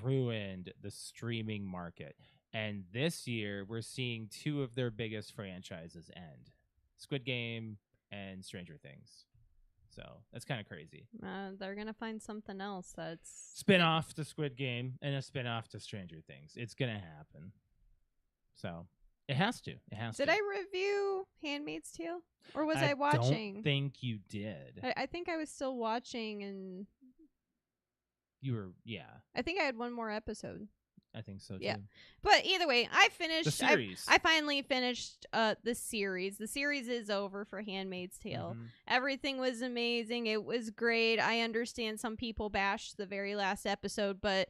ruined the streaming market. And this year, we're seeing 2 of their biggest franchises end. Squid Game and Stranger Things. So, that's kind of crazy. They're going to find something else that's... Spin-off to Squid Game and a spin-off to Stranger Things. It's going to happen. So... It has to. It has Did to. I review Handmaid's Tale? Or was I watching? Don't think you did. I think I was still watching, and You were, yeah. I think I had one more episode. I think so Yeah. too. But either way, I finished. The series. I finally finished the series. The series is over for Handmaid's Tale. Mhm. Everything was amazing. It was great. I understand some people bashed the very last episode, but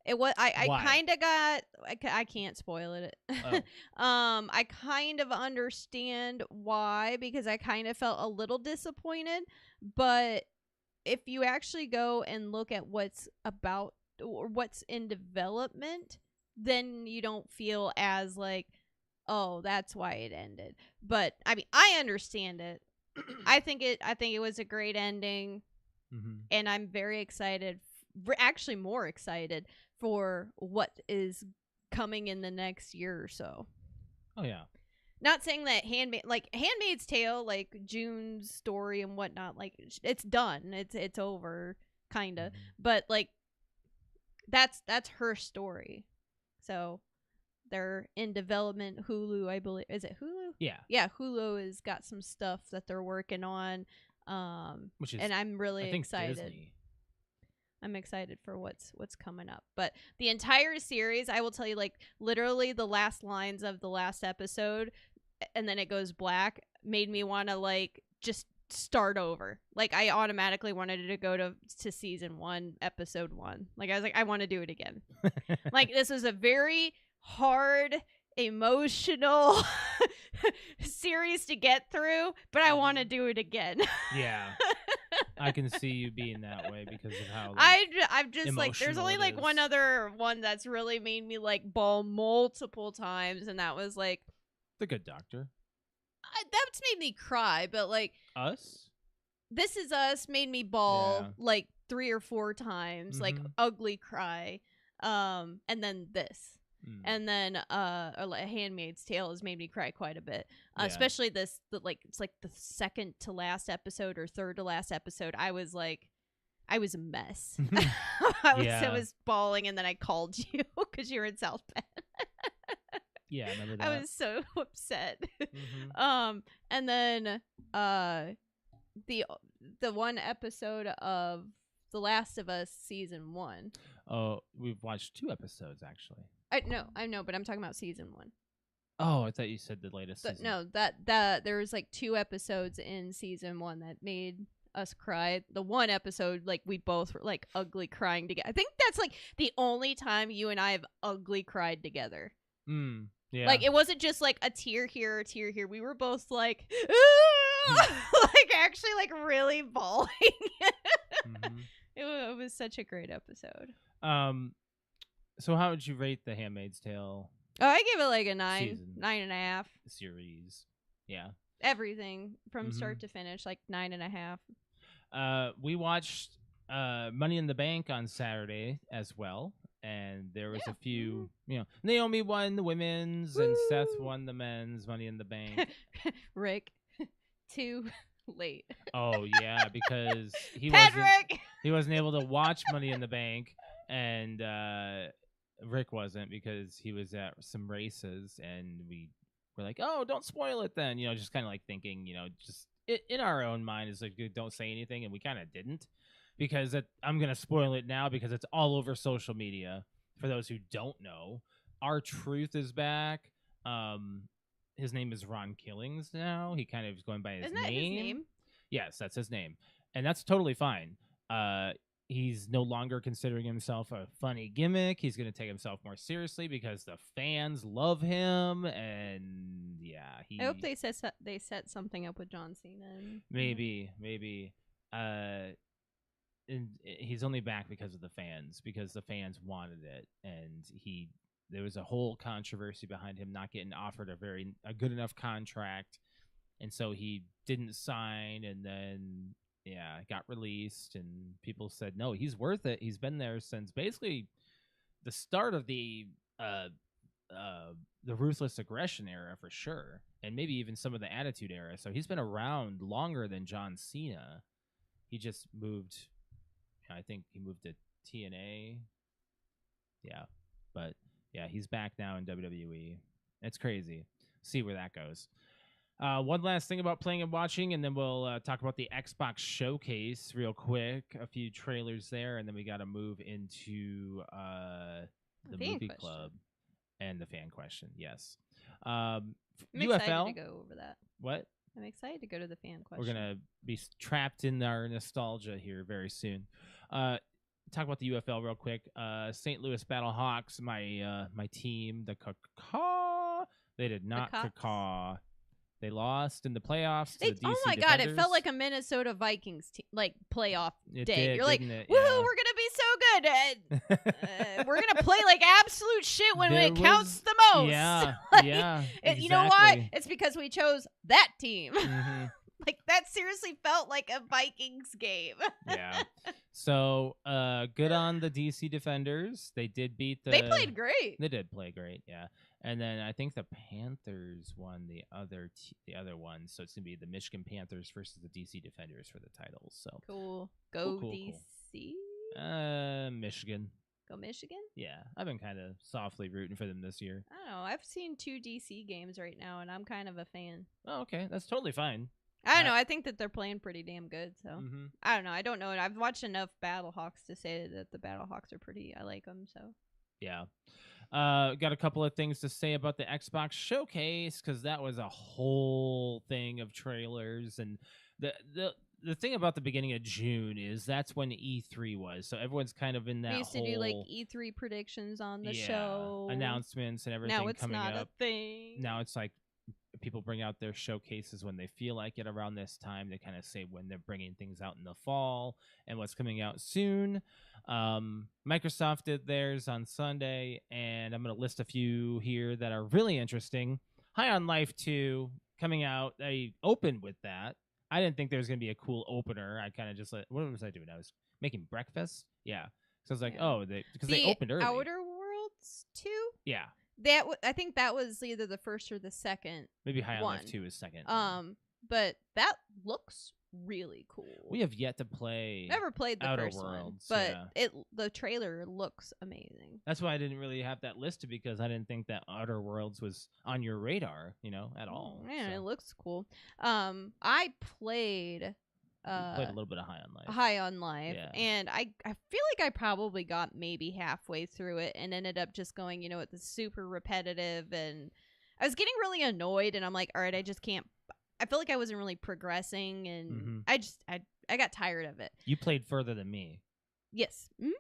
it was. I Why? kind of got. I can't spoil it. Oh. I kind of understand why, because I kind of felt a little disappointed. But if you actually go and look at what's about or what's in development, then you don't feel as like, oh, that's why it ended. But I mean, I understand it. I think it was a great ending, and I'm very excited. Actually, more excited for what is coming in the next year or so. Oh yeah. Not saying that Handmaid's Tale, like June's story and whatnot, like it's done. It's over, kinda. But like that's her story. So they're in development. Hulu, I believe, is it Hulu? Yeah. Yeah, Hulu has got some stuff that they're working on. Which is, and I'm really I think, excited. Disney. I'm excited for what's coming up. But the entire series, I will tell you, like literally the last lines of the last episode, and then it goes black, made me want to like just start over. Like I automatically wanted to go to season 1, episode 1. Like I was like, I want to do it again. Like this was a very hard, emotional series to get through, but I want to do it again. Yeah. I can see you being that way because of how like, I'm just like, there's only like one other one that's really made me like bawl multiple times, and that was like The Good Doctor. That's made me cry, but like Us? This Is Us made me bawl like 3 or 4 times, like ugly cry. And then this. And then Handmaid's Tale has made me cry quite a bit. Especially it's like the second to last episode or third to last episode. I was a mess. I was bawling, and then I called you because you were in South Bend. Yeah, I remember that. I was so upset. And then the one episode of The Last of Us season 1. Oh, we've watched 2 episodes actually. I know, but I'm talking about season 1. Oh, I thought you said the latest season. No, that there was like 2 episodes in season 1 that made us cry. The one episode, like we both were like ugly crying together. I think that's like the only time you and I have ugly cried together. Yeah. Like it wasn't just like a tear here, a tear here. We were both like, like actually like really bawling. It was such a great episode. So how would you rate The Handmaid's Tale? Oh, I give it like a 9, 9.5. Series. Yeah. Everything from start to finish, like 9.5. We watched Money in the Bank on Saturday as well. And there was a few, Naomi won the women's and Seth won the men's Money in the Bank. Rick, too late. Oh, yeah, because he wasn't able to watch Money in the Bank, and Rick wasn't because he was at some races, and we were like, oh, don't spoil it then. Just kind of like thinking, just in our own mind is like, don't say anything, and we kind of didn't. Because I'm going to spoil it now because it's all over social media. For those who don't know, R-Truth is back. His name is Ron Killings now. He kind of is going by his Isn't that his name? Yes, that's his name. And that's totally fine. He's no longer considering himself a funny gimmick. He's going to take himself more seriously because the fans love him. And yeah, I hope they set something up with John Cena. Maybe. And he's only back because of the fans, because the fans wanted it, and there was a whole controversy behind him not getting offered a good enough contract, and so he didn't sign, and then got released, and people said no, he's worth it. He's been there since basically the start of the Ruthless Aggression era for sure, and maybe even some of the Attitude era. So he's been around longer than John Cena. He just moved. I think he moved to TNA. Yeah. But yeah, he's back now in WWE. It's crazy. see where that goes. One last thing about playing and watching, and then we'll talk about the Xbox Showcase real quick. A few trailers there, and then we got to move into the Fan movie question. club and the fan question. Yes. I'm UFL. excited to go over that. What? I'm excited to go to the fan question. We're gonna be trapped in our nostalgia here very soon. Talk about the UFL real quick. St. Louis Battlehawks, my team, the Caw. They did not caw. They lost in the playoffs. To the DC oh my Defenders. God! It felt like a Minnesota Vikings playoff day. Did, You're like, it? woohoo! Yeah. We're gonna be so good. We're gonna play like absolute shit when it counts the most. Yeah, like, yeah. Exactly. You know why? It's because we chose that team. Mm-hmm. Like that seriously felt like a Vikings game. Yeah. So, good on the DC Defenders. They did beat the. They played great. They did play great. Yeah. And then I think the Panthers won the other one, so it's gonna be the Michigan Panthers versus the DC Defenders for the titles. So cool. Go cool, DC. Michigan. Go Michigan. Yeah, I've been kind of softly rooting for them this year. I don't know. I've seen 2 DC games right now, and I'm kind of a fan. Oh, okay, that's totally fine. I don't know. I think that they're playing pretty damn good. So Mm-hmm. I don't know. I don't know. I've watched enough Battlehawks to say that the Battlehawks are pretty. I like them. So yeah. Got a couple of things to say about the Xbox Showcase because that was a whole thing of trailers, and the thing about the beginning of June is that's when E3 was, so everyone's kind of in that. We used to do like E3 predictions on the show, announcements and everything. Now it's coming not up. a thing. Now it's like people bring out their showcases when they feel like it around this time. They kind of say when they're bringing things out in the fall and what's coming out soon. Microsoft did theirs on Sunday, and I'm going to list a few here that are really interesting. High on Life 2 coming out. They opened with that. I didn't think there was going to be a cool opener. I kind of just what was I doing? I was making breakfast. Yeah. So I was like, because they opened early. Outer Worlds 2? Yeah. I think that was either the first or the second. Maybe High on one. Life 2 is second. But that looks really cool. We have yet to play. Never played the Outer first Worlds, one, but the trailer looks amazing. That's why I didn't really have that listed, because I didn't think that Outer Worlds was on your radar, at all. Yeah, so. It looks cool. I played. Played a little bit of High on Life. High on Life, yeah. And I feel like I probably got maybe halfway through it and ended up just going, it's super repetitive, and I was getting really annoyed, and I'm like, all right, I just can't. I feel like I wasn't really progressing, and I got tired of it. You played further than me. Yes. Mm-hmm.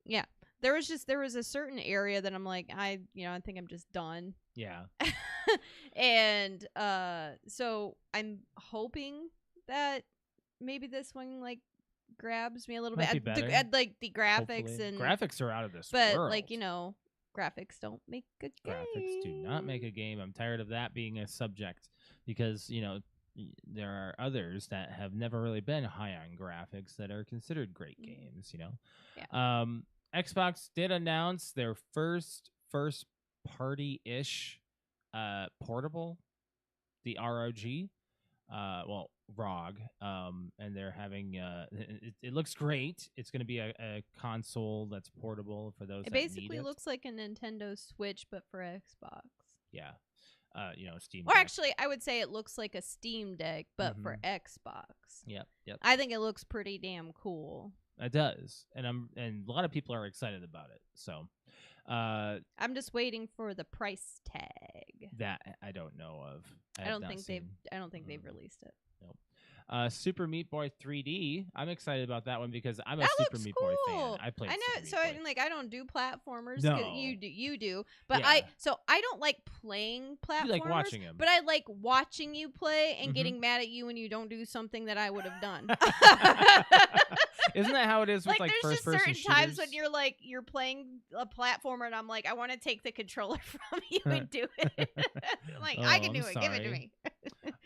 Yeah. There was a certain area that I'm like, I think I'm just done. Yeah. And so I'm hoping that maybe this one grabs me a little bit. The graphics. Hopefully. And graphics are out of this but world. graphics don't make a game. Graphics do not make a game. I'm tired of that being a subject, because there are others that have never really been high on graphics that are considered great games. Yeah. Xbox did announce their first party-ish portable, the ROG. ROG, and they're having it looks great. It's going to be a console that's portable for those. It that basically need it. looks like a Nintendo Switch, but for Xbox. Yeah, Steam. Or Deck. actually, I would say it looks like a Steam Deck, but for Xbox. Yep. I think it looks pretty damn cool. It does, and a lot of people are excited about it. So, I'm just waiting for the price tag. That I don't know of. I don't think they've released it. Nope. Super Meat Boy 3D. I'm excited about that one because I'm a that Super looks Meat cool. Boy fan. I played. I know. Super Meat Boy. I don't do platformers. No. You do. But Yeah. I don't like playing platformers. You like watching them. But I like watching you play and getting mad at you when you don't do something that I would have done. Isn't that how it is with there's first just person certain shooters? times when you're playing a platformer and I'm like, I want to take the controller from you and do it. I'm like, I can do it. Give it to me.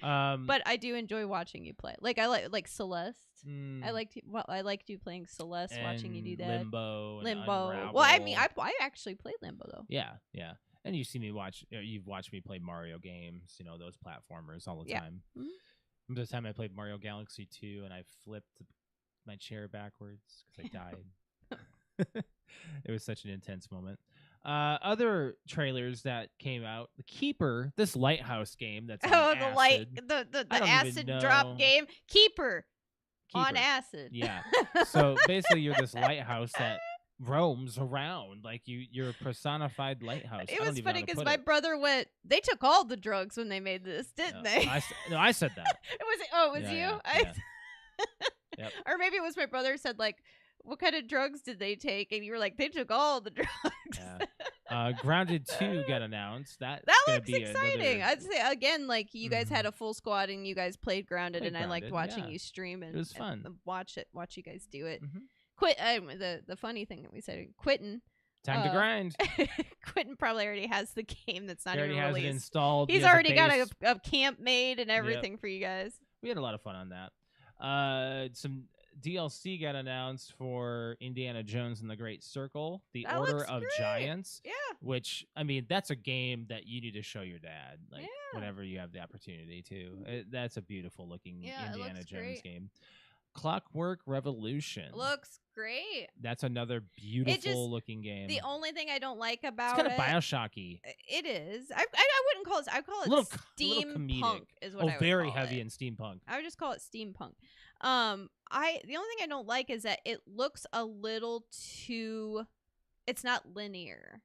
But I do enjoy watching you play. I like Celeste. I liked you playing Celeste, watching you do that. Limbo. Well, I mean, I actually played Limbo though. Yeah. And you see me you've watched me play Mario games, those platformers all the time. Mm-hmm. Remember the time I played Mario Galaxy 2 and I flipped my chair backwards because I died. It was such an intense moment. Other trailers that came out: The Keeper, this lighthouse game that's on Oh, the light, acid. the I don't even acid know. drop game. Keeper on Keeper. acid. Yeah. So basically, you're this lighthouse that roams around like you're a personified lighthouse. It I don't was even know how funny to because put my it. brother went. They took all the drugs when they made this, didn't they? I said that. It was Yeah, you. yeah. Yep. Or maybe it was my brother said like, "What kind of drugs did they take?" And you were like, "They took all the drugs." Yeah. Grounded 2 got announced. That's That gonna looks be exciting. another- I'd say again, like you guys had Mhm. a full squad and you guys played Grounded, Played and I liked Grounded, watching yeah. you stream and It was fun. and watch you guys do it. Mhm. Quit. The funny thing that we said, Quentin. Time to grind. Quentin probably already has the game that's not He already even has it released. installed. He's He has already got base. a camp made and everything for you guys. We had a lot of fun on that. Some DLC got announced for Indiana Jones and the Great Circle, The That Order looks of great. Giants. Yeah. Which, I mean, that's a game that you need to show your dad, like Yeah. whenever you have the opportunity to. That's a beautiful looking Yeah, it Indiana looks Jones great. game. Clockwork Revolution. Looks great. That's another beautiful looking game. The only thing I don't like it's about kind of it, Bioshocky. it is. I wouldn't call it. I call it A little comedic. steampunk. Is what I would Very call heavy it. in steampunk. I would just call it steampunk. The only thing I don't like is that it looks a little too. It's not linear.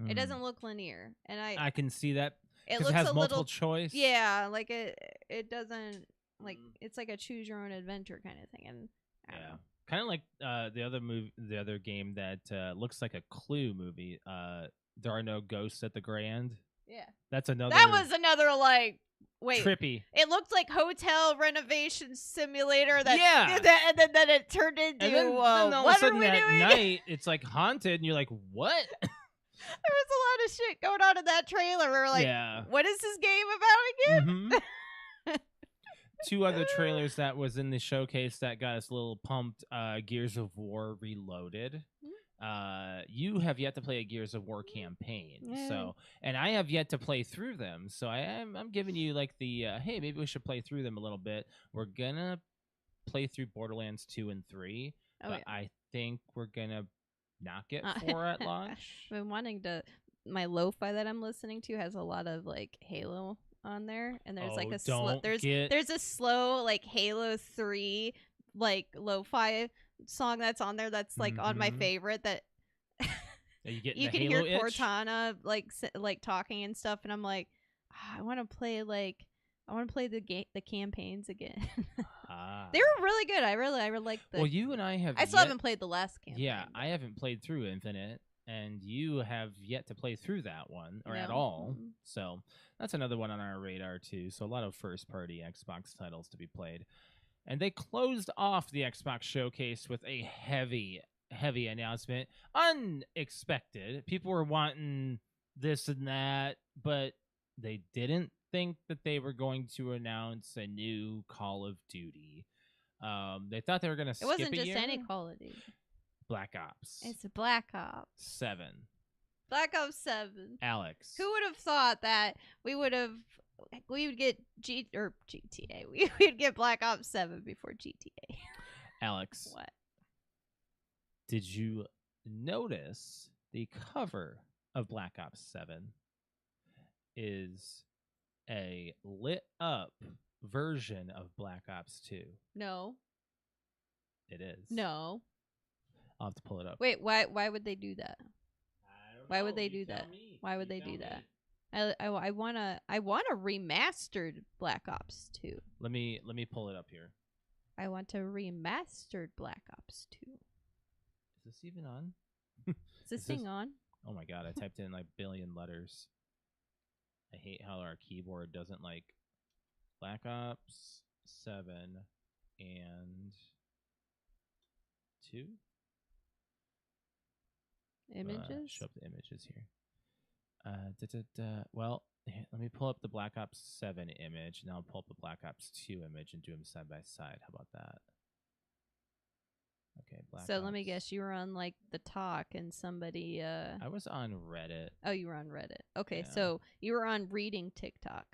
It doesn't look linear, and I can see that it because looks it has a multiple little. choice. Yeah, like it doesn't like it's like a choose your own adventure kind of thing, and I don't know. Kind of like the other game that looks like a Clue movie. There Are No Ghosts at the Grand. Yeah, That's another. that was another like. Wait, trippy. It looked like hotel renovation simulator. That Yeah. and then it turned into And then all of a what are sudden we at doing? night, it's like haunted, and you're like, what? There was a lot of shit going on in that trailer. We were like, Yeah. what is this game about again? Mhm. Two other trailers that was in the showcase that got us a little pumped. Gears of War Reloaded. You have yet to play a Gears of War campaign, so and I have yet to play through them. So I'm giving you like the hey, maybe we should play through them a little bit. We're gonna play through Borderlands 2 and 3, but I think we're gonna not get 4 at launch. I've been wanting to. My lo-fi that I'm listening to has a lot of like Halo on there, and there's like a slow. There's a slow like Halo 3 like lo-fi song that's on there that's like on my favorite that you can Halo hear itch? Cortana like talking and stuff, and I'm like, I want to play the campaigns again. They were really good. I really liked them. Well, you and I have. I still haven't played the last campaign. Yeah, I haven't played through Infinite, and you have yet to play through that one or at No. all. So that's another one on our radar too. So a lot of first-party Xbox titles to be played. And they closed off the Xbox showcase with a heavy announcement. Unexpected. People were wanting this and that, but they didn't think that they were going to announce a new Call of Duty. They thought they were going to skip a year. It wasn't just any Call of Duty. Black Ops. It's Black Ops 7. Black Ops 7. Alex. Who would have thought that we would get GTA? We would get Black Ops 7 before GTA. Alex. What? Did you notice the cover of Black Ops 7 is a lit up version of Black Ops 2? No. It is. No. I'll have to pull it up. Wait, why would they do that? I don't Why know. would they You do tell that? me. Why would You they tell do me. that? I want a remastered Black Ops 2. Let me pull it up here. I want a remastered Black Ops 2. Is this even on? Is this Is thing this- on? Oh my god, I typed in like billion letters. I hate how our keyboard doesn't like Black Ops 7 and 2. Images? Show up the images here. Well, let me pull up the Black Ops 7 image, and I'll pull up the Black Ops 2 image and do them side by side. How about that? Okay, Black So Ops. let me guess, you were on like the talk and somebody I was on Reddit. Oh, you were on Reddit. Okay, Yeah. so you were on reading TikTok.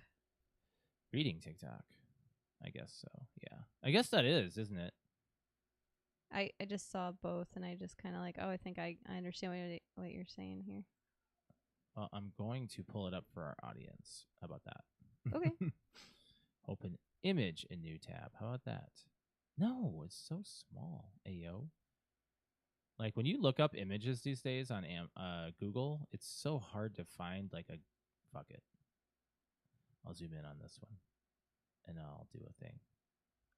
Reading TikTok. I guess so. Yeah. I guess that is, isn't it? I just saw both, and I just kind of like, oh, I think I understand what you're saying here. Well, I'm going to pull it up for our audience. How about that? Okay. Open image in new tab. How about that? No, it's so small. Ayo. Like when you look up images these days on Google, it's so hard to find like a. Fuck it. I'll zoom in on this one, and I'll do a thing.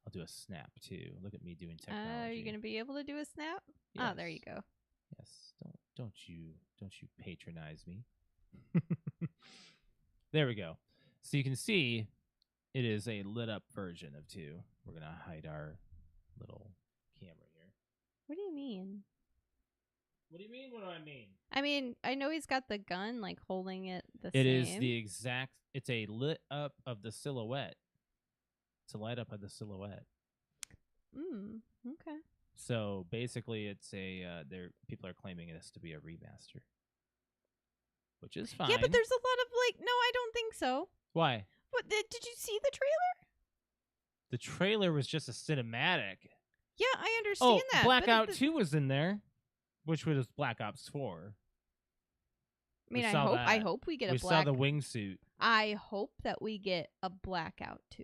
I'll do a snap too. Look at me doing technology. Are you gonna be able to do a snap? Yes. Oh, there you go. Yes. Don't you patronize me. There we go. So you can see it is a lit up version of 2. We're gonna hide our little camera here. What do you mean? What do you mean? What do I mean? I mean, I know he's got the gun, like holding it the It same. is the exact. It's a lit up of the silhouette. It's a light up of the silhouette. Okay. So basically, it's a. People are claiming this to be a remaster, which is fine. Yeah, but there's a lot of like. No, I don't think so. Why? What did you see the trailer? The trailer was just a cinematic. Yeah, I understand that. Blackout 2 was in there, which was Black Ops 4. I mean, We I saw hope that. hope we get We a saw black. the wingsuit. I hope that we get a Blackout 2.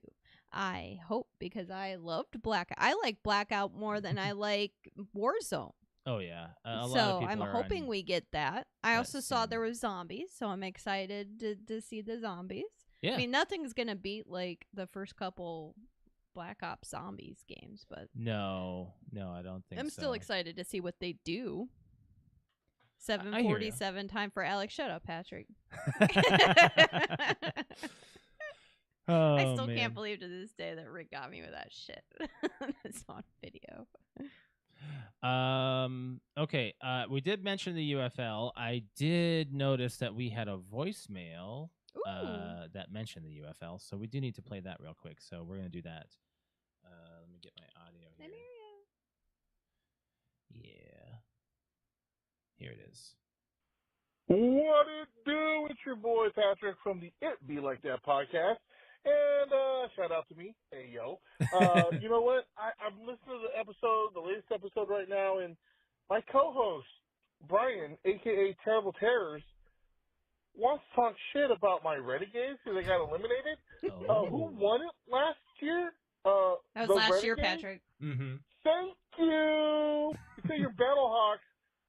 I hope, because I loved Blackout. I like Blackout more than I like Warzone. Oh yeah, a lot of So people I'm are hoping on we get that. I that also saw soon. there was zombies, so I'm excited to see the zombies. Yeah. I mean, nothing's gonna beat like the first couple Black Ops Zombies games, but No, I don't think I'm so. still excited to see what they do. I hear ya. 7:47 time for Alex. Shut up, Patrick. Oh, I still man. can't believe to this day that Rick got me with that shit. It's on video. Okay. We did mention the UFL. I did notice that we had a voicemail Ooh. that mentioned the UFL, so we do need to play that real quick. So we're gonna do that. Let me get my audio here. Yeah. Here it is. What it do? It's your boy Patrick from the It Be Like That podcast. And shout out to me. Hey, yo. You know what? I'm listening to the latest episode right now, and my co-host, Brian, a.k.a. Terrible Terrors, wants to talk shit about my Renegades because they got eliminated. Oh. Who won it last year? That was the last year, Renegades? Patrick. Mm-hmm. Thank you. You say your Battlehawks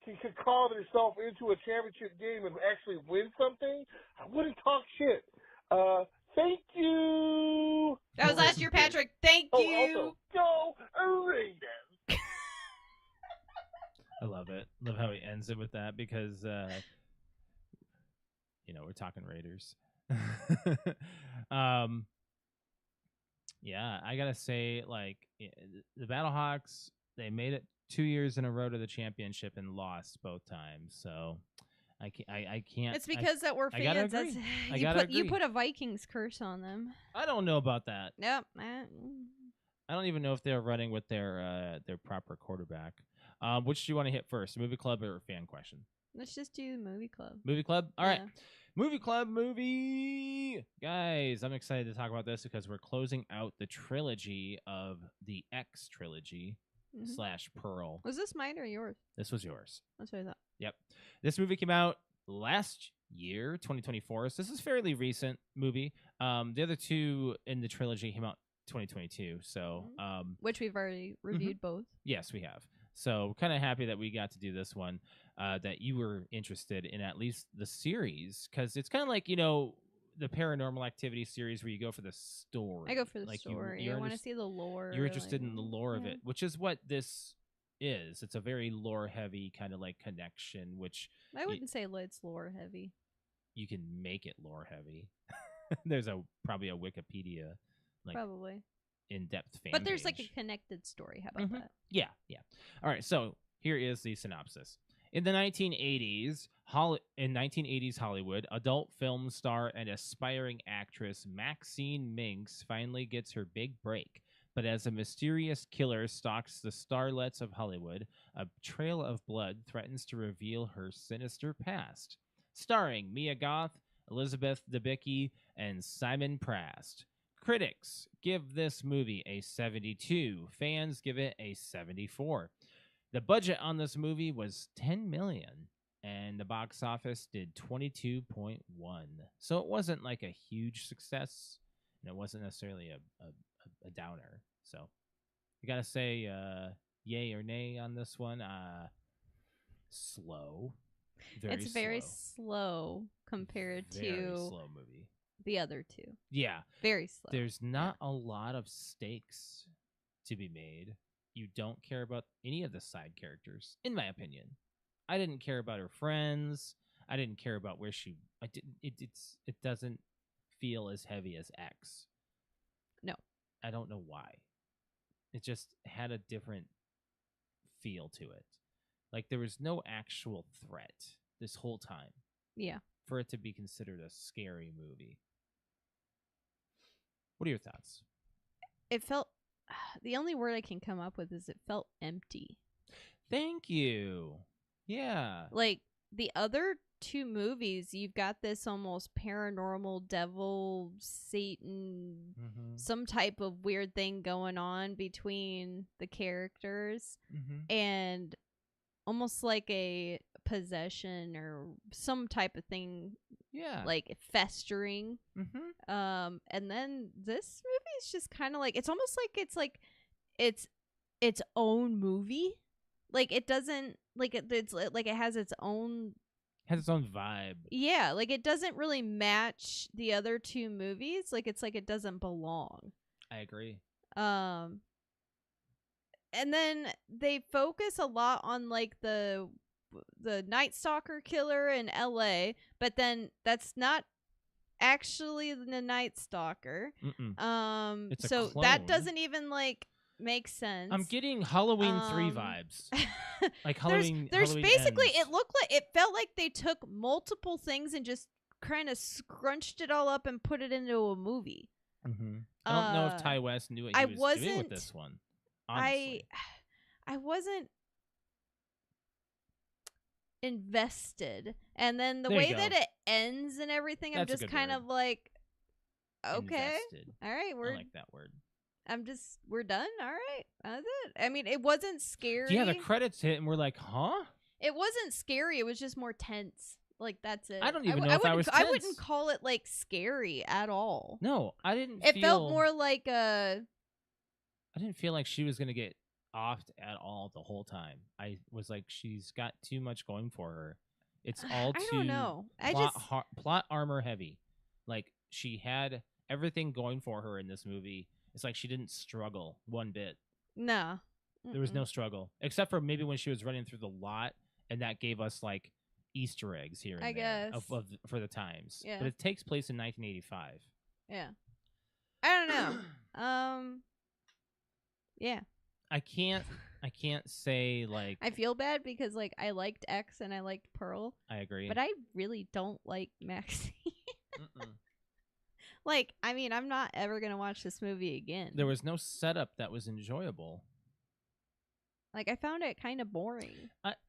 can call themselves into a championship game and actually win something? I wouldn't talk shit. Thank you. That was last year, Patrick. Thank you. Also, go Raiders. I love it. Love how he ends it with that because, we're talking Raiders. Yeah, I gotta say, like, the Battlehawks, they made it 2 years in a row to the championship and lost both times. So I can't. It's because that we're I gotta fans. That's, agree. I gotta you agree. put a Vikings curse on them. I don't know about that. Yep. I don't even know if they're running with their proper quarterback. Which do you want to hit first, movie club or fan question? Let's just do movie club. Movie club. All right. Yeah. Movie club movie. Guys, I'm excited to talk about this because we're closing out the trilogy of the X trilogy / Pearl. Was this mine or yours? This was yours. That's what I thought. Yep. This movie came out last year, 2024. So this is a fairly recent movie. The other two in the trilogy came out 2022. So, which we've already reviewed both. Yes, we have. So kind of happy that we got to do this one, that you were interested in at least the series, because it's kind of like, the Paranormal Activity series where you go for the story. I go for the like story. I want to see the lore. You're interested in the lore of yeah. it, which is what this is. It's a very lore-heavy kind of like connection, which I wouldn't say it's lore heavy. You can make it lore-heavy. There's probably a Wikipedia, like probably in-depth fan but there's page. like a connected story. How about that? Yeah. All right, so here is the synopsis. In the 1980s, Hollywood, adult film star and aspiring actress Maxine Minx finally gets her big break. But as a mysterious killer stalks the starlets of Hollywood, a trail of blood threatens to reveal her sinister past. Starring Mia Goth, Elizabeth Debicki, and Simon Prast. Critics give this movie a 72. Fans give it a 74. The budget on this movie was $10 million, and the box office did 22.1. So it wasn't like a huge success, and it wasn't necessarily a downer. So you gotta say yay or nay on this one. Slow. It's very slow compared very to slow movie. the other two. Yeah. Very slow. There's not a lot of stakes to be made. You don't care about any of the side characters, in my opinion. I didn't care about her friends. I didn't care about where she. I didn't. It doesn't feel as heavy as X. No. I don't know why. It just had a different feel to it. Like there was no actual threat this whole time. Yeah. For it to be considered a scary movie. What are your thoughts? It felt. The only word I can come up with is it felt empty. Thank you. Yeah. Like the other two movies, you've got this almost paranormal devil, Satan, some type of weird thing going on between the characters, and almost like a possession or some type of thing. Yeah. Like festering. And then this movie is just kind of like, it's almost like it's its own movie. Like it doesn't, like it's like it has its own vibe. Yeah, like it doesn't really match the other two movies. Like it's like it doesn't belong. I agree. And then they focus a lot on like the Night Stalker killer in LA, but then that's not actually the Night Stalker. It's so a clone. that doesn't even like make sense. I'm getting Halloween 3 vibes. Like Halloween. There's Halloween basically ends. it felt like they took multiple things and just kind of scrunched it all up and put it into a movie. I don't know if Ty West knew what he was doing with this one. Honestly. I wasn't invested, and then the way that it ends and everything, I'm That's a just good kind word. of like, okay, Invested. all right, I like that word. we're done. All right, that's it. I mean, it wasn't scary. Yeah, the credits hit, and we're like, huh? It wasn't scary. It was just more tense. Like that's it. I don't even know if I was I tense. wouldn't call it like scary at all. No, I didn't. It felt more like a. I didn't feel like she was gonna get offed at all the whole time. I was like, she's got too much going for her. It's all too I don't know. plot armor heavy. Like she had everything going for her in this movie. It's like she didn't struggle one bit. No. There was no struggle, except for maybe when she was running through the lot, and that gave us like Easter eggs here and I there guess. for the times. Yeah. But it takes place in 1985. Yeah. I don't know. Yeah. I can't say like I feel bad because like I liked X and I liked Pearl. I agree. But I really don't like MaXXXine. Like, I mean, I'm not ever gonna watch this movie again. There was no setup that was enjoyable. Like, I found it kind of boring.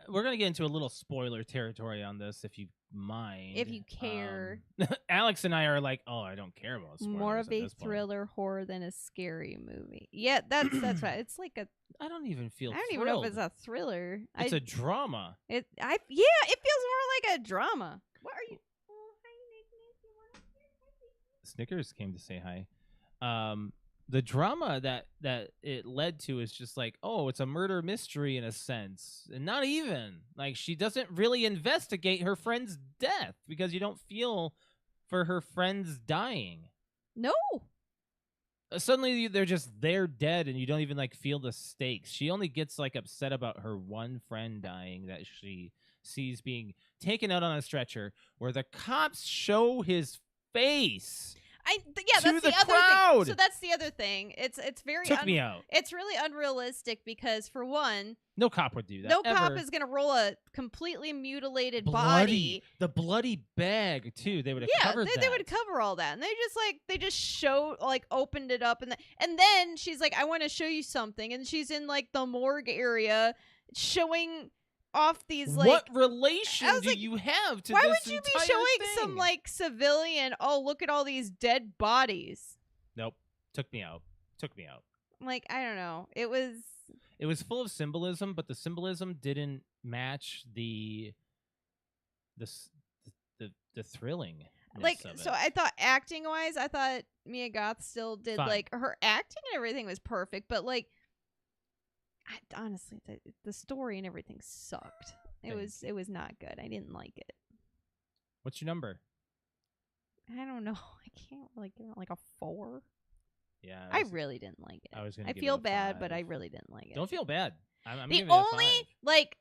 We're gonna get into a little spoiler territory on this, if you mind. If you care. Alex and I are like, oh, I don't care about spoilers. More of at a this point. thriller horror than a scary movie. Yeah, that's right. It's like a. I don't even feel. I don't thrilled. even know if it's a thriller. It's a drama. It feels more like a drama. What are you? Oh, hi, Nick. Snickers came to say hi. The drama that it led to is just like, oh, it's a murder mystery in a sense. And not even. Like, she doesn't really investigate her friend's death because you don't feel for her friends dying. No. Suddenly they're dead and you don't even like feel the stakes. She only gets like upset about her one friend dying that she sees being taken out on a stretcher where the cops show his face. That's to the other crowd. thing. So that's the other thing. It's very Took me out. It's really unrealistic because for one, no cop would do that. No ever. cop is gonna roll a completely mutilated bloody body. The bloody bag too. They would have covered that. They would cover all that, and they just show opened it up, and then she's like, I want to show you something, and she's in like the morgue area showing off these like. What relation do you have to? Why this would you be entire showing thing? some like civilian? Oh, look at all these dead bodies. Nope. Took me out. Like, I don't know. It was It was full of symbolism, but the symbolism didn't match the thrilling. Like, so I thought acting wise, I thought Mia Goth still did Fine. like her acting and everything was perfect, but like, honestly, the story and everything sucked. It was not good. I didn't like it. What's your number? I don't know. I can't really give it like a 4. Yeah, I really didn't like it. I was gonna. I give feel it a bad, 5. but I really didn't like it. Don't feel bad. I'm the giving it a only 5. like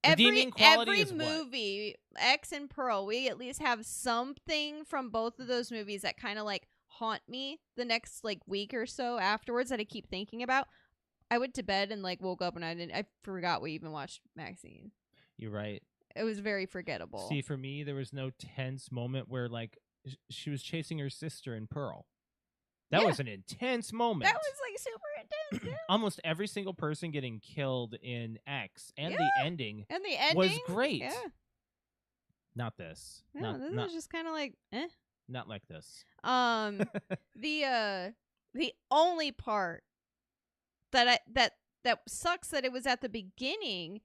Redeeming quality every is what? movie, X and Pearl, we at least have something from both of those movies that kind of like haunt me the next like week or so afterwards that I keep thinking about. I went to bed and like woke up and I forgot we even watched MaXXXine. You're right. It was very forgettable. See, for me, there was no tense moment where like she was chasing her sister in Pearl. That was an intense moment. That was like super intense. Yeah. Almost every single person getting killed in X and the ending And the ending was great. Yeah. Not this. No, this was just kind of like, Not like this. The only part that sucks that it was at the beginning,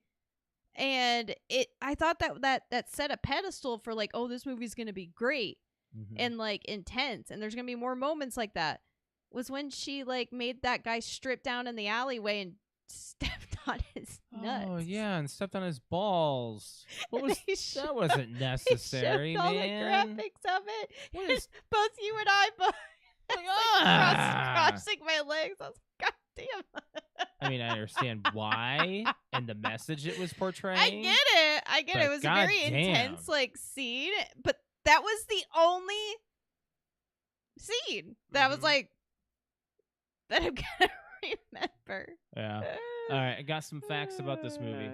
and I thought that set a pedestal for like, oh, this movie's gonna be great and like intense, and there's gonna be more moments like that. Was when she like made that guy strip down in the alleyway and stepped on his nuts. Oh yeah, and stepped on his balls. What was that? Wasn't They necessary, showed all the man. graphics of it. What is- Both you and I both crossing my legs. I was like, God damn. I mean, I understand why and the message it was portraying. I get it. But It was a very goddamn. intense like scene, but that was the only scene that was like that I'm gonna remember. Yeah. All right, I got some facts about this movie.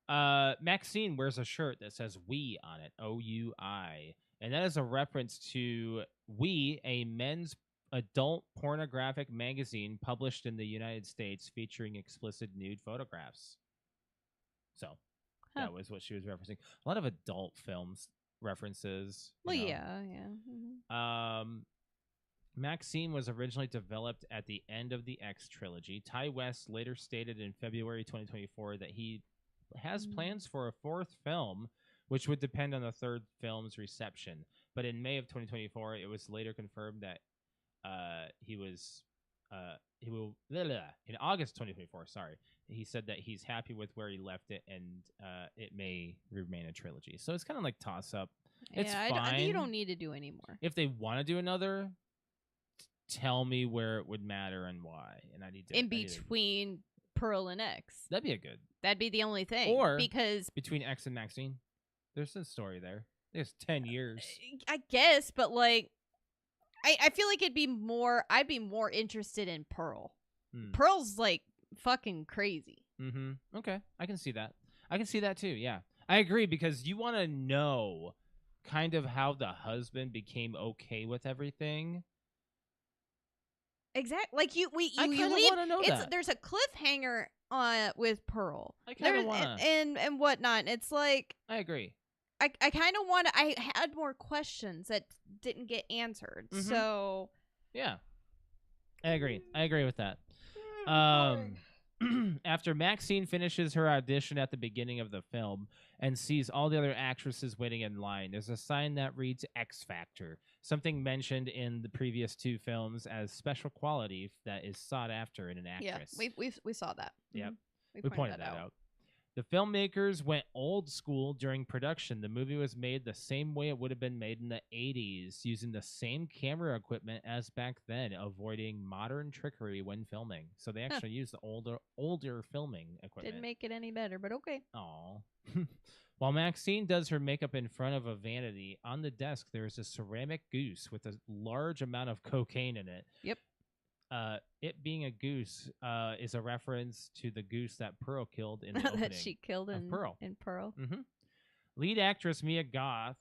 MaXXXine wears a shirt that says "We" on it, OUI, and that is a reference to We, a men's adult pornographic magazine published in the United States featuring explicit nude photographs. So that was what she was referencing. A lot of adult films references. Well, you know. yeah. MaXXXine was originally developed at the end of the X trilogy. Ty West later stated in February 2024 that he has plans for a 4th film, which would depend on the 3rd film's reception. But in May of 2024, it was later confirmed that he will in August 2024. Sorry, he said that he's happy with where he left it, and it may remain a trilogy. So it's kind of like toss up. It's fine. You don't need to do anymore. If they want to do another, tell me where it would matter and why, and I need to between Pearl and X. That'd be a good. That'd be the only thing. Or because between X and MaXXXine, there's a story there. There's 10 years. I guess, but like, I feel like I'd be more interested in Pearl. Pearl's like fucking crazy. Okay, I can see that. I can see that too. Yeah, I agree, because you want to know kind of how the husband became okay with everything. Exactly. Like you leave. Want to know that. There's a cliffhanger with Pearl. I kind of want to. And whatnot. It's like I agree. I kind of want to. I had more questions that didn't get answered. So yeah, I agree. I agree with that. After MaXXXine finishes her audition at the beginning of the film and sees all the other actresses waiting in line, there's a sign that reads X Factor, something mentioned in the previous 2 films as special quality that is sought after in an actress. Yeah, we saw that. Yep. We pointed that out. The filmmakers went old school during production. The movie was made the same way it would have been made in the 80s, using the same camera equipment as back then, avoiding modern trickery when filming. So they actually used the older filming equipment. Didn't make it any better, but okay. Aw. While MaXXXine does her makeup in front of a vanity, on the desk there is a ceramic goose with a large amount of cocaine in it. Yep. It being a goose is a reference to the goose that Pearl killed in the opening that she killed in Pearl. Lead actress Mia Goth,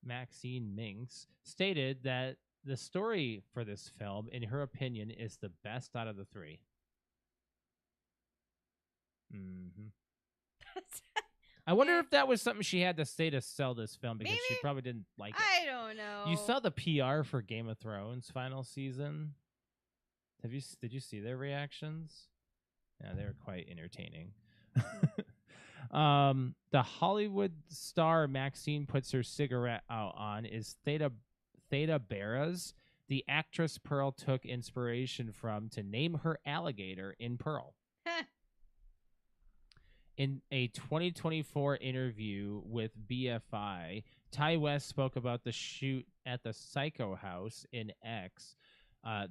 MaXXXine Minx, stated that the story for this film, in her opinion, is the best out of the 3. I wonder if that was something she had to say to sell this film, because she probably didn't like it. I don't know. You saw the PR for Game of Thrones final season? Did you see their reactions? Yeah, they were quite entertaining. The Hollywood star MaXXXine puts her cigarette out on is Theta Barras, the actress Pearl took inspiration from to name her alligator in Pearl. In a 2024 interview with BFI, Ty West spoke about the shoot at the Psycho House in X.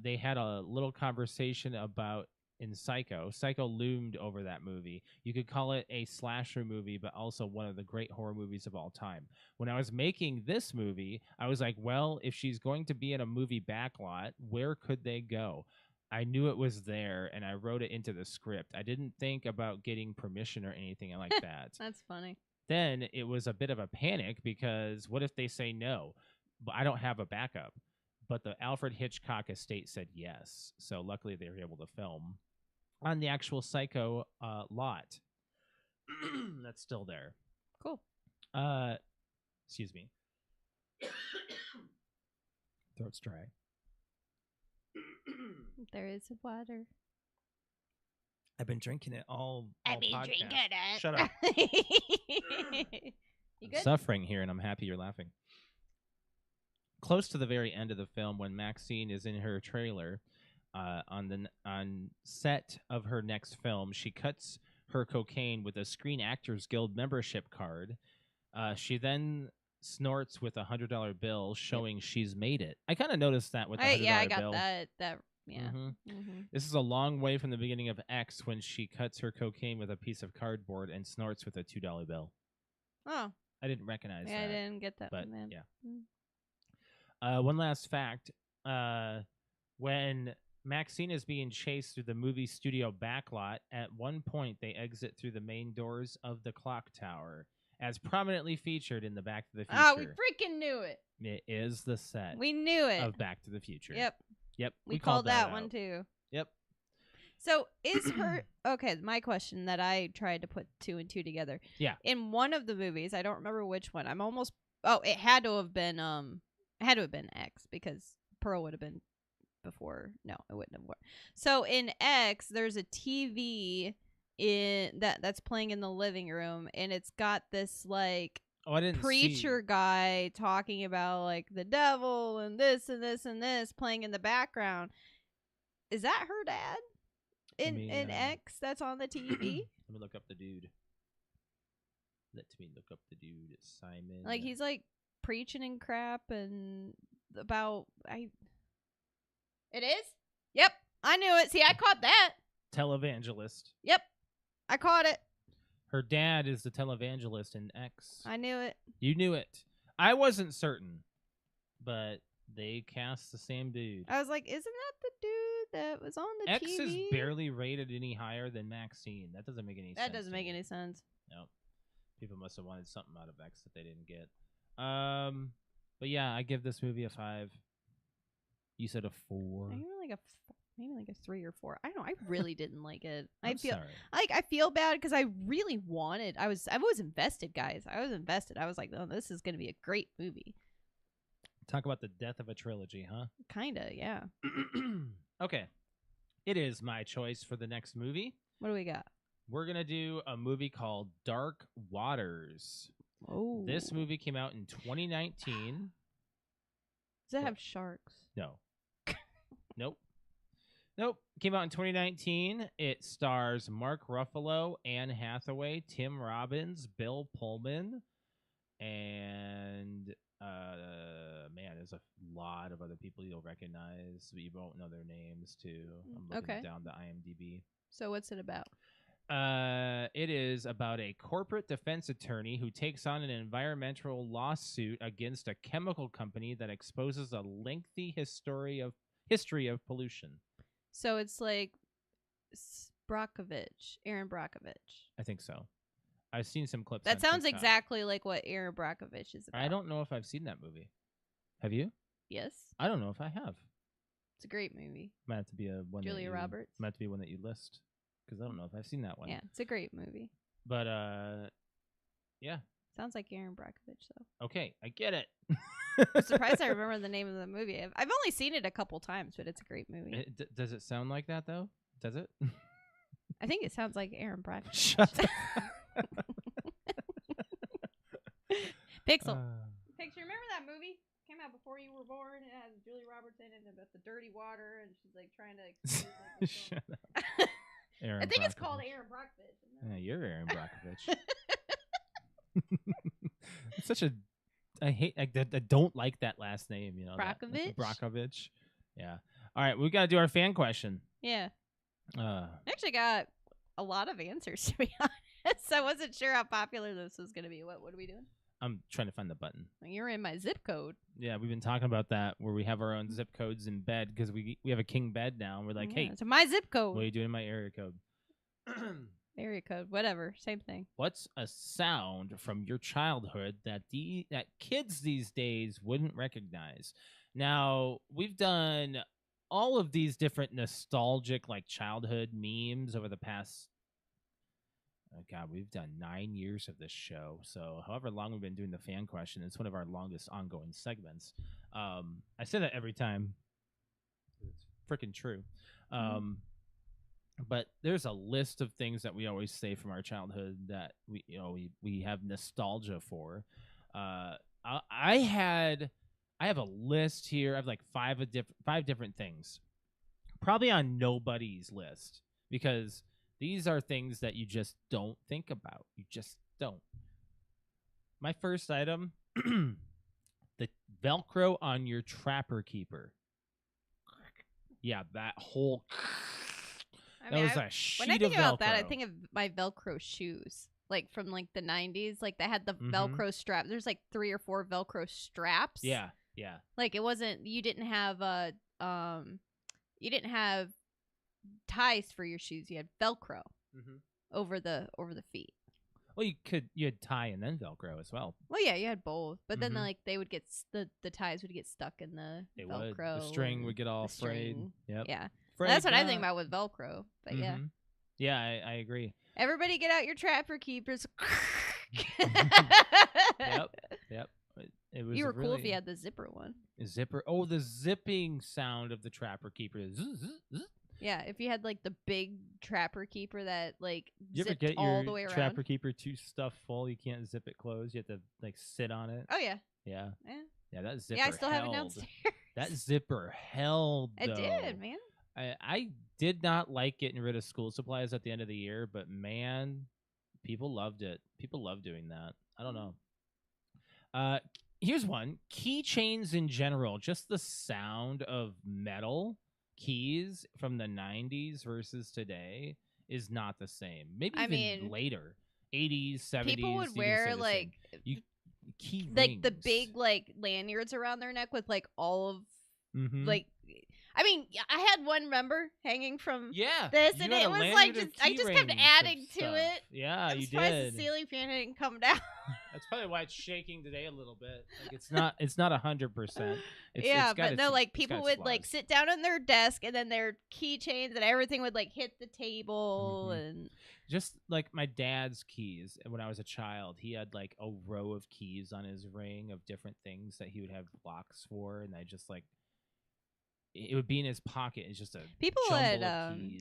They had a little conversation about in Psycho. Psycho loomed over that movie. You could call it a slasher movie, but also one of the great horror movies of all time. When I was making this movie, I was like, well, if she's going to be in a movie backlot, where could they go? I knew it was there, and I wrote it into the script. I didn't think about getting permission or anything like that. That's funny. Then it was a bit of a panic because what if they say no? But I don't have a backup. But the Alfred Hitchcock estate said yes. So luckily they were able to film on the actual Psycho lot. That's still there. Cool. Excuse me. Throat's dry. There is water. I've been drinking it all I've been podcast. drinking it. Shut up. You good? Suffering here, and I'm happy you're laughing. Close to the very end of the film, when MaXXXine is in her trailer on set of her next film, she cuts her cocaine with a Screen Actors Guild membership card. She then snorts with a $100 bill, showing she's made it. I kind of noticed that with the $100 bill. Yeah, I got that. Yeah. Mm-hmm. This is a long way from the beginning of X when she cuts her cocaine with a piece of cardboard and snorts with a $2 bill. Oh. I didn't recognize that. I didn't get that but one, man. Yeah. One last fact. When MaXXXine is being chased through the movie studio backlot, at one point they exit through the main doors of the clock tower, as prominently featured in the Back to the Future. Oh, we freaking knew it. It is the set We knew it. of Back to the Future. Yep. We called that out. one too. Yep. So is her okay? My question that I tried to put 2 and 2 together. Yeah. In one of the movies, I don't remember which one. I'm almost. Oh, it had to have been X, because Pearl would have been before. No, it wouldn't have worked. So in X, there's a TV that's playing in the living room, and it's got this like preacher guy talking about like the devil and this and this and this playing in the background. Is that her dad in X that's on the TV? Let me look up the dude. It's Simon. Like he's like preaching and crap and about It is? Yep. I knew it. See, I caught that. Televangelist. Yep. I caught it. Her dad is the televangelist in X. I knew it. You knew it. I wasn't certain, but they cast the same dude. I was like, isn't that the dude that was on the X TV? is barely rated any higher than MaXXXine. That doesn't make any sense. That doesn't make any sense. No. People must have wanted something out of X that they didn't get. But yeah, I give this movie a 5. You said a 4. I give it maybe like a 3 or 4. I don't know. I really didn't like it. I'm sorry. I feel bad because I really wanted. I was invested, guys. I was invested. I was like, oh, this is gonna be a great movie. Talk about the death of a trilogy, huh? Kinda, yeah. Okay. It is my choice for the next movie. What do we got? We're going to do a movie called Dark Waters. Oh. This movie came out in 2019. Does it have sharks? No. Nope. Came out in 2019. It stars Mark Ruffalo, Anne Hathaway, Tim Robbins, Bill Pullman, and man, there's a lot of other people you'll recognize, but you won't know their names too. I'm looking down the IMDb. So what's it about? It is about a corporate defense attorney who takes on an environmental lawsuit against a chemical company that exposes a lengthy history of pollution. So it's like Aaron Brockovich. I think so. I've seen some clips. That on sounds TikTok. exactly like what Aaron Brockovich is about. I don't know if I've seen that movie. Have you? Yes. I don't know if I have. It's a great movie. Might have to be a one. Julia Roberts. Might have to be one that you list, because I don't know if I've seen that one. Yeah, it's a great movie. But yeah. Sounds like Aaron Brockovich though. Okay, I get it. I'm surprised I remember the name of the movie. I've only seen it a couple times, but it's a great movie. Does it sound like that though? Does it? I think it sounds like Aaron Brockovich. Shut up. Pixel. Picture, remember that movie? Came out before you were born. It has Julie Roberts in it about the dirty water, and she's like trying to. Shut up. Aaron I think it's called Brockovich. Aaron Brockovich. Yeah, you're Aaron Brockovich. It's such a. I don't like that last name. You know, Brockovich? Brockovich. Yeah. All right, we got to do our fan question. Yeah. Uh, I actually got a lot of answers, to be honest. I wasn't sure how popular this was going to be. What are we doing? I'm trying to find the button. You're in my zip code. Yeah, we've been talking about that where we have our own zip codes in bed because we have a king bed now. And we're like, hey, so my zip code. what are you doing in my area code? Area code, whatever, same thing. What's a sound from your childhood that kids these days wouldn't recognize? Now, we've done all of these different nostalgic like childhood memes over the past we've done 9 years of this show. So however long we've been doing the fan question, it's one of our longest ongoing segments. I say that every time. It's freaking true. But there's a list of things that we always say from our childhood that we have nostalgia for. I have a list here. I have like five different things, probably on nobody's list because these are things that you just don't think about. You just don't. My first item, the Velcro on your Trapper Keeper. Yeah, that whole. That was a sheet of Velcro. When I think about that, I think of my Velcro shoes, like from like the 90s. Like they had the Velcro strap. There's like 3 or 4 Velcro straps. Yeah. Like it wasn't. You didn't have ties for your shoes. You had Velcro over the feet. Well, you had tie and then Velcro as well. Well, yeah, you had both, but then like they would get the ties would get stuck in the Velcro. The string would get all frayed. Yep. Yeah. Frayed That's what I think about with Velcro. But yeah. Yeah, I agree. Everybody get out your Trapper Keepers. Yep. It was you were cool if you had the zipper one. Zipper. Oh, the zipping sound of the Trapper Keeper. Yeah, if you had like the big Trapper Keeper that like you ever zipped get all your the way around. Trapper Keeper too stuffed full? You can't zip it closed. You have to like sit on it. Oh yeah. Yeah. That zipper. Yeah, I still held. have it downstairs. That zipper held. It did, man. I did not like getting rid of school supplies at the end of the year, but man, people loved it. People love doing that. I don't know. Here's one. Keychains in general, just the sound of metal keys from the 90s versus today is not the same. Maybe even later. 80s, 70s. People would wear like key like rings. the big like lanyards around their neck with like all of like I mean, I had one, remember, hanging from this, and it was like I just kept adding to it. Yeah, you did. The ceiling fan didn't come down. That's probably why it's shaking today a little bit. Like it's not 100%. But no, like people would like sit down on their desk, and then their keychains and everything would like hit the table, and just like my dad's keys. When I was a child, he had like a row of keys on his ring of different things that he would have locks for, and I just like. It would be in his pocket. It's just a people at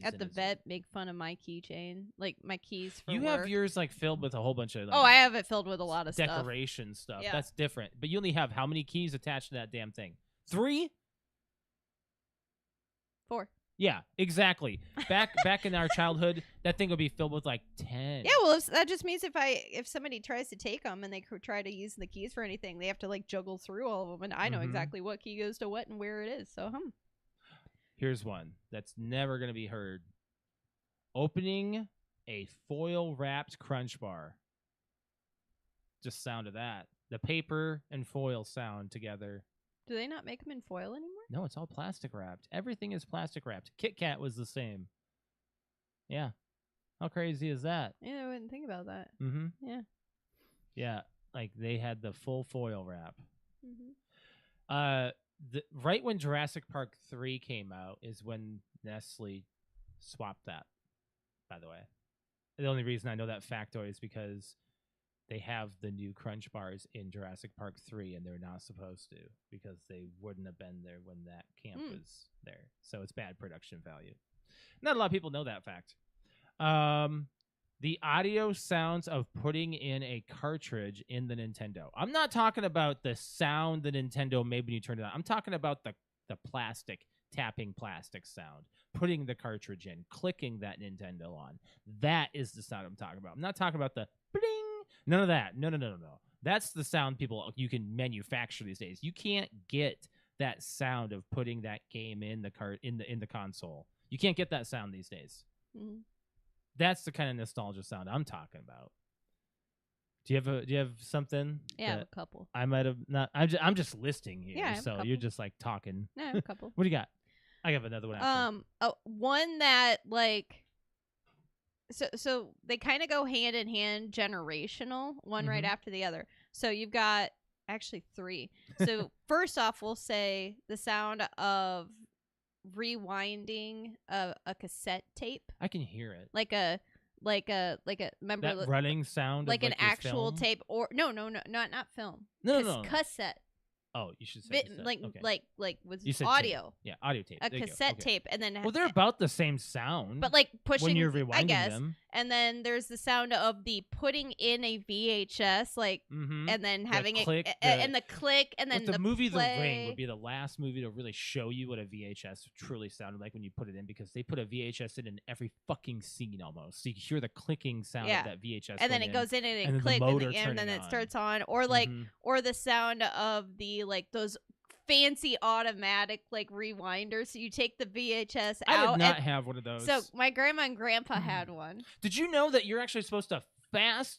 at the vet make fun of my keychain, like my keys for you work. have yours like filled with a whole bunch of I have it filled with a lot of decoration stuff. Yeah. That's different. But you only have how many keys attached to that damn thing? 3? 4. Yeah, exactly. Back in our childhood, that thing would be filled with like 10. Yeah, well, that just means if somebody tries to take them and they try to use the keys for anything, they have to like juggle through all of them, and I know exactly what key goes to what and where it is. So, Here's one that's never gonna be heard: opening a foil-wrapped Crunch Bar. Just sound of that. The paper and foil sound together. Do they not make them in foil anymore? No, it's all plastic wrapped. Everything is plastic wrapped. Kit Kat was the same. Yeah. How crazy is that? Yeah, I wouldn't think about that. Yeah. Yeah, like they had the full foil wrap. Right when Jurassic Park 3 came out is when Nestle swapped that, by the way. The only reason I know that factoid is because they have the new Crunch Bars in Jurassic Park 3, and they're not supposed to because they wouldn't have been there when that camp was there. So it's bad production value. Not a lot of people know that fact. The audio sounds of putting in a cartridge in the Nintendo. I'm not talking about the sound the Nintendo made when you turn it on. I'm talking about the plastic, tapping plastic sound, putting the cartridge in, clicking that Nintendo on. That is the sound I'm talking about. I'm not talking about the bling. None of that. No. That's the sound you can manufacture these days. You can't get that sound of putting that game in the console. You can't get that sound these days. Mm-hmm. That's the kind of nostalgia sound I'm talking about. Do you have something? Yeah, I have a couple. I might have not. I'm just listing here, Yeah, I have a so couple. you're just like talking. No, I have a couple. What do you got? I have another one. After. One that like, so they kind of go hand in hand, generational, one right after the other. So you've got actually three. So first off, we'll say the sound of rewinding a cassette tape. I can hear it. Like a remember that running sound like of, an actual film? tape or no, not film. No. Cassette. Oh, you should say cassette. Okay. like with you said audio. Tape. Yeah, audio tape. A cassette tape, and then well, they're about the same sound. but like pushing when you're rewinding I guess. them. And then there's the sound of the putting in a VHS, like, and then having click, and the click, and then the movie play. The Ring would be the last movie to really show you what a VHS truly sounded like when you put it in, because they put a VHS in every fucking scene almost, so you can hear the clicking sound of that VHS. And then it goes in and it and clicks, and then it starts on, or like, or the sound of the like those fancy automatic like rewinders. So you take the VHS out. I did not have one of those. So my grandma and grandpa had one. Did you know that you're actually supposed to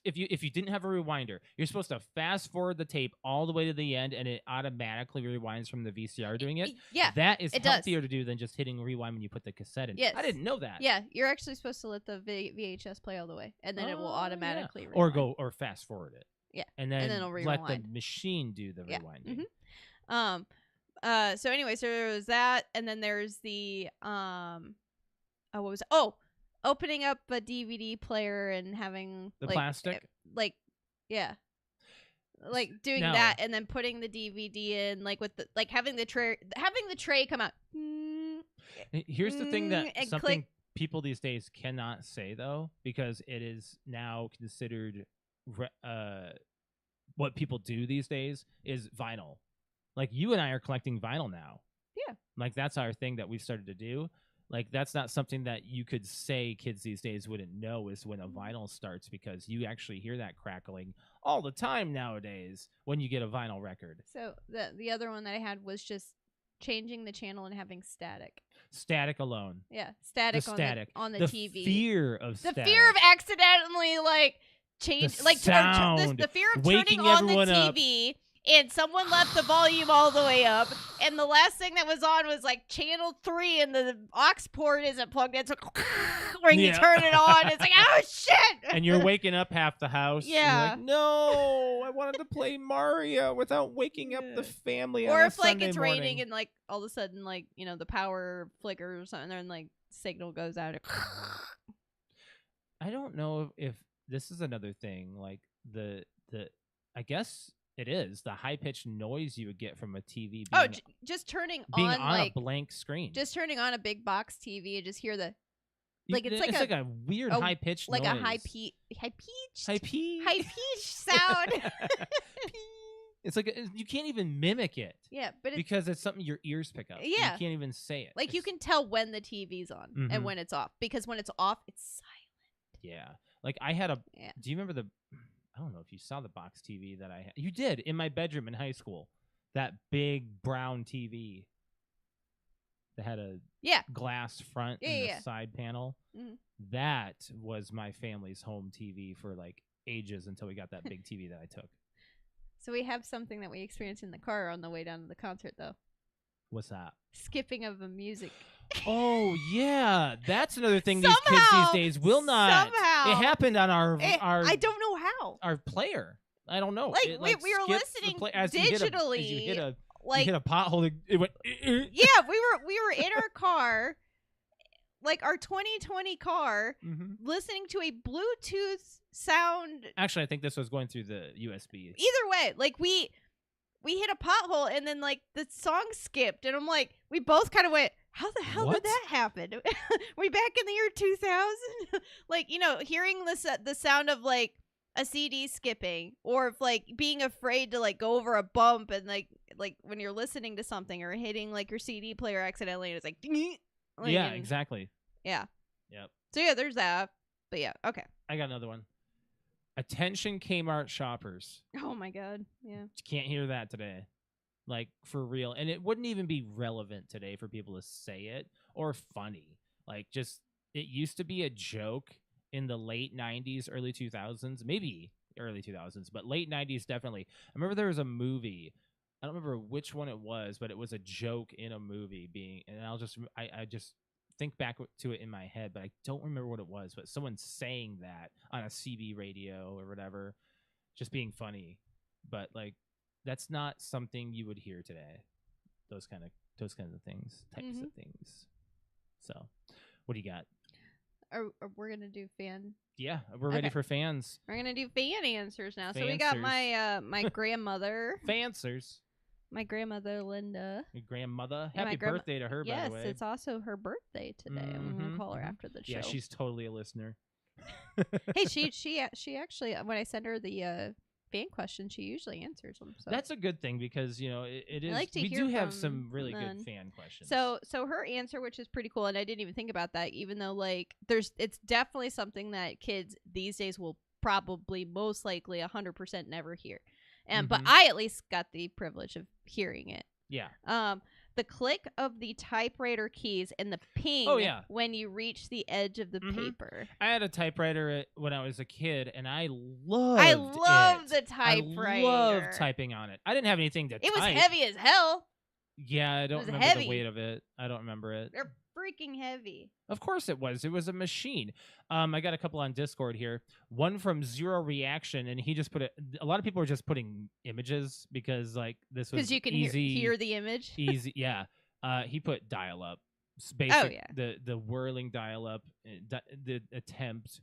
if you didn't have a rewinder, you're supposed to fast forward the tape all the way to the end, and it automatically rewinds from the VCR doing it? Yeah, that is healthier to do than just hitting rewind when you put the cassette in. Yes. I didn't know that. Yeah, you're actually supposed to let the VHS play all the way, and then it will automatically rewind. or fast forward it. Yeah, and then it'll let rewind. the machine do the rewinding. So anyway, so there was that, and then there's the opening up a DVD player and having the plastic, like doing that, and then putting the DVD in, like with the like having the tray come out. Here's the thing that something click. People these days cannot say though, because it is now considered what people do these days is vinyl. Like, you and I are collecting vinyl now. Yeah. Like, that's our thing that we've started to do. Like, that's not something that you could say kids these days wouldn't know is when a vinyl starts, because you actually hear that crackling all the time nowadays when you get a vinyl record. So the other one that I had was just changing the channel and having static. Static alone. Yeah, static on the TV. The fear of the static. fear of accidentally like change the like sound, the fear of waking turning on the everyone TV. And someone left the volume all the way up, and the last thing that was on was like channel 3, and the aux port isn't plugged in. So when you turn it on, it's like, oh shit! And you're waking up half the house. Yeah. You're like, no, I wanted to play Mario without waking up the family. Or on if a like Sunday it's morning. raining and like all of a sudden like the power flickers or something, and like signal goes out. I don't know if this is another thing. Like the I guess. It is the high-pitched noise you would get from a TV just turning being on like, a blank screen. Just turning on a big box TV and just hear the it's like a weird high-pitched like noise. a high-pitched sound. It's like you can't even mimic it. Yeah, but because it's something your ears pick up. Yeah, you can't even say it. Like you can tell when the TV's on and when it's off, because when it's off, it's silent. Yeah, like I had a. Yeah. Do you remember I don't know if you saw the box TV that I had. You did, in my bedroom in high school. That big brown TV that had a glass front and a side panel. Mm-hmm. That was my family's home TV for like ages until we got that big TV that I took. So we have something that we experienced in the car on the way down to the concert, though. What's that? Skipping of the music. Oh, yeah. That's another thing these kids these days will not. Somehow. It happened on our I don't know how. Our player. I don't know. Like, we were listening digitally. You hit a pothole. It went. Yeah, we were in our car, like our 2020 car, listening to a Bluetooth sound. Actually, I think this was going through the USB. Either way, like we hit a pothole and then like the song skipped, and I'm like, we both kind of went, how the hell did that happened? We back in the year 2000? Like, hearing the sound of like a CD skipping, or like being afraid to like go over a bump, and like when you're listening to something or hitting like your CD player accidentally, and it's like yeah, exactly. Yeah. Yep. So yeah, there's that. But yeah, okay. I got another one. Attention Kmart shoppers. Oh my god. Yeah. You can't hear that today. Like, for real. And it wouldn't even be relevant today for people to say it, or funny. Like, just, it used to be a joke in the late 90s, early 2000s, maybe early 2000s, but late 90s definitely. I remember there was a movie. I don't remember which one it was, but it was a joke in a movie being, and I just think back to it in my head, but I don't remember what it was, but someone saying that on a CB radio or whatever, just being funny. But like, that's not something you would hear today. Those kind of things, types of things. So, what do you got? We're gonna do fan. Yeah, we're ready for fans. We're gonna do fan answers now. So we got my grandmother. Fansers. My grandmother Linda. Your grandmother. Happy birthday to her, by the way. Yes, it's also her birthday today. I'm gonna call her after the show. Yeah, she's totally a listener. Hey, she actually, when I send her the fan question, she usually answers them. So that's a good thing, because it is. Like to we hear do have some really good fan questions. So her answer, which is pretty cool, and I didn't even think about that, even though like it's definitely something that kids these days will probably most likely 100% never hear. But I at least got the privilege of hearing it. Yeah. The click of the typewriter keys and the ping when you reach the edge of the paper. I had a typewriter when I was a kid, and I loved the typewriter. I loved typing on it. I didn't have anything to type. It was heavy as hell. Yeah, I don't remember the weight of it. I don't remember it. They're freaking heavy. Of course it was. It was a machine. I got a couple on Discord here. One from Zero Reaction, and he just put it. A lot of people are just putting images because like this was because you can easy, hear the image. Easy, yeah. He put dial-up. Basic, the whirling dial-up, the attempt.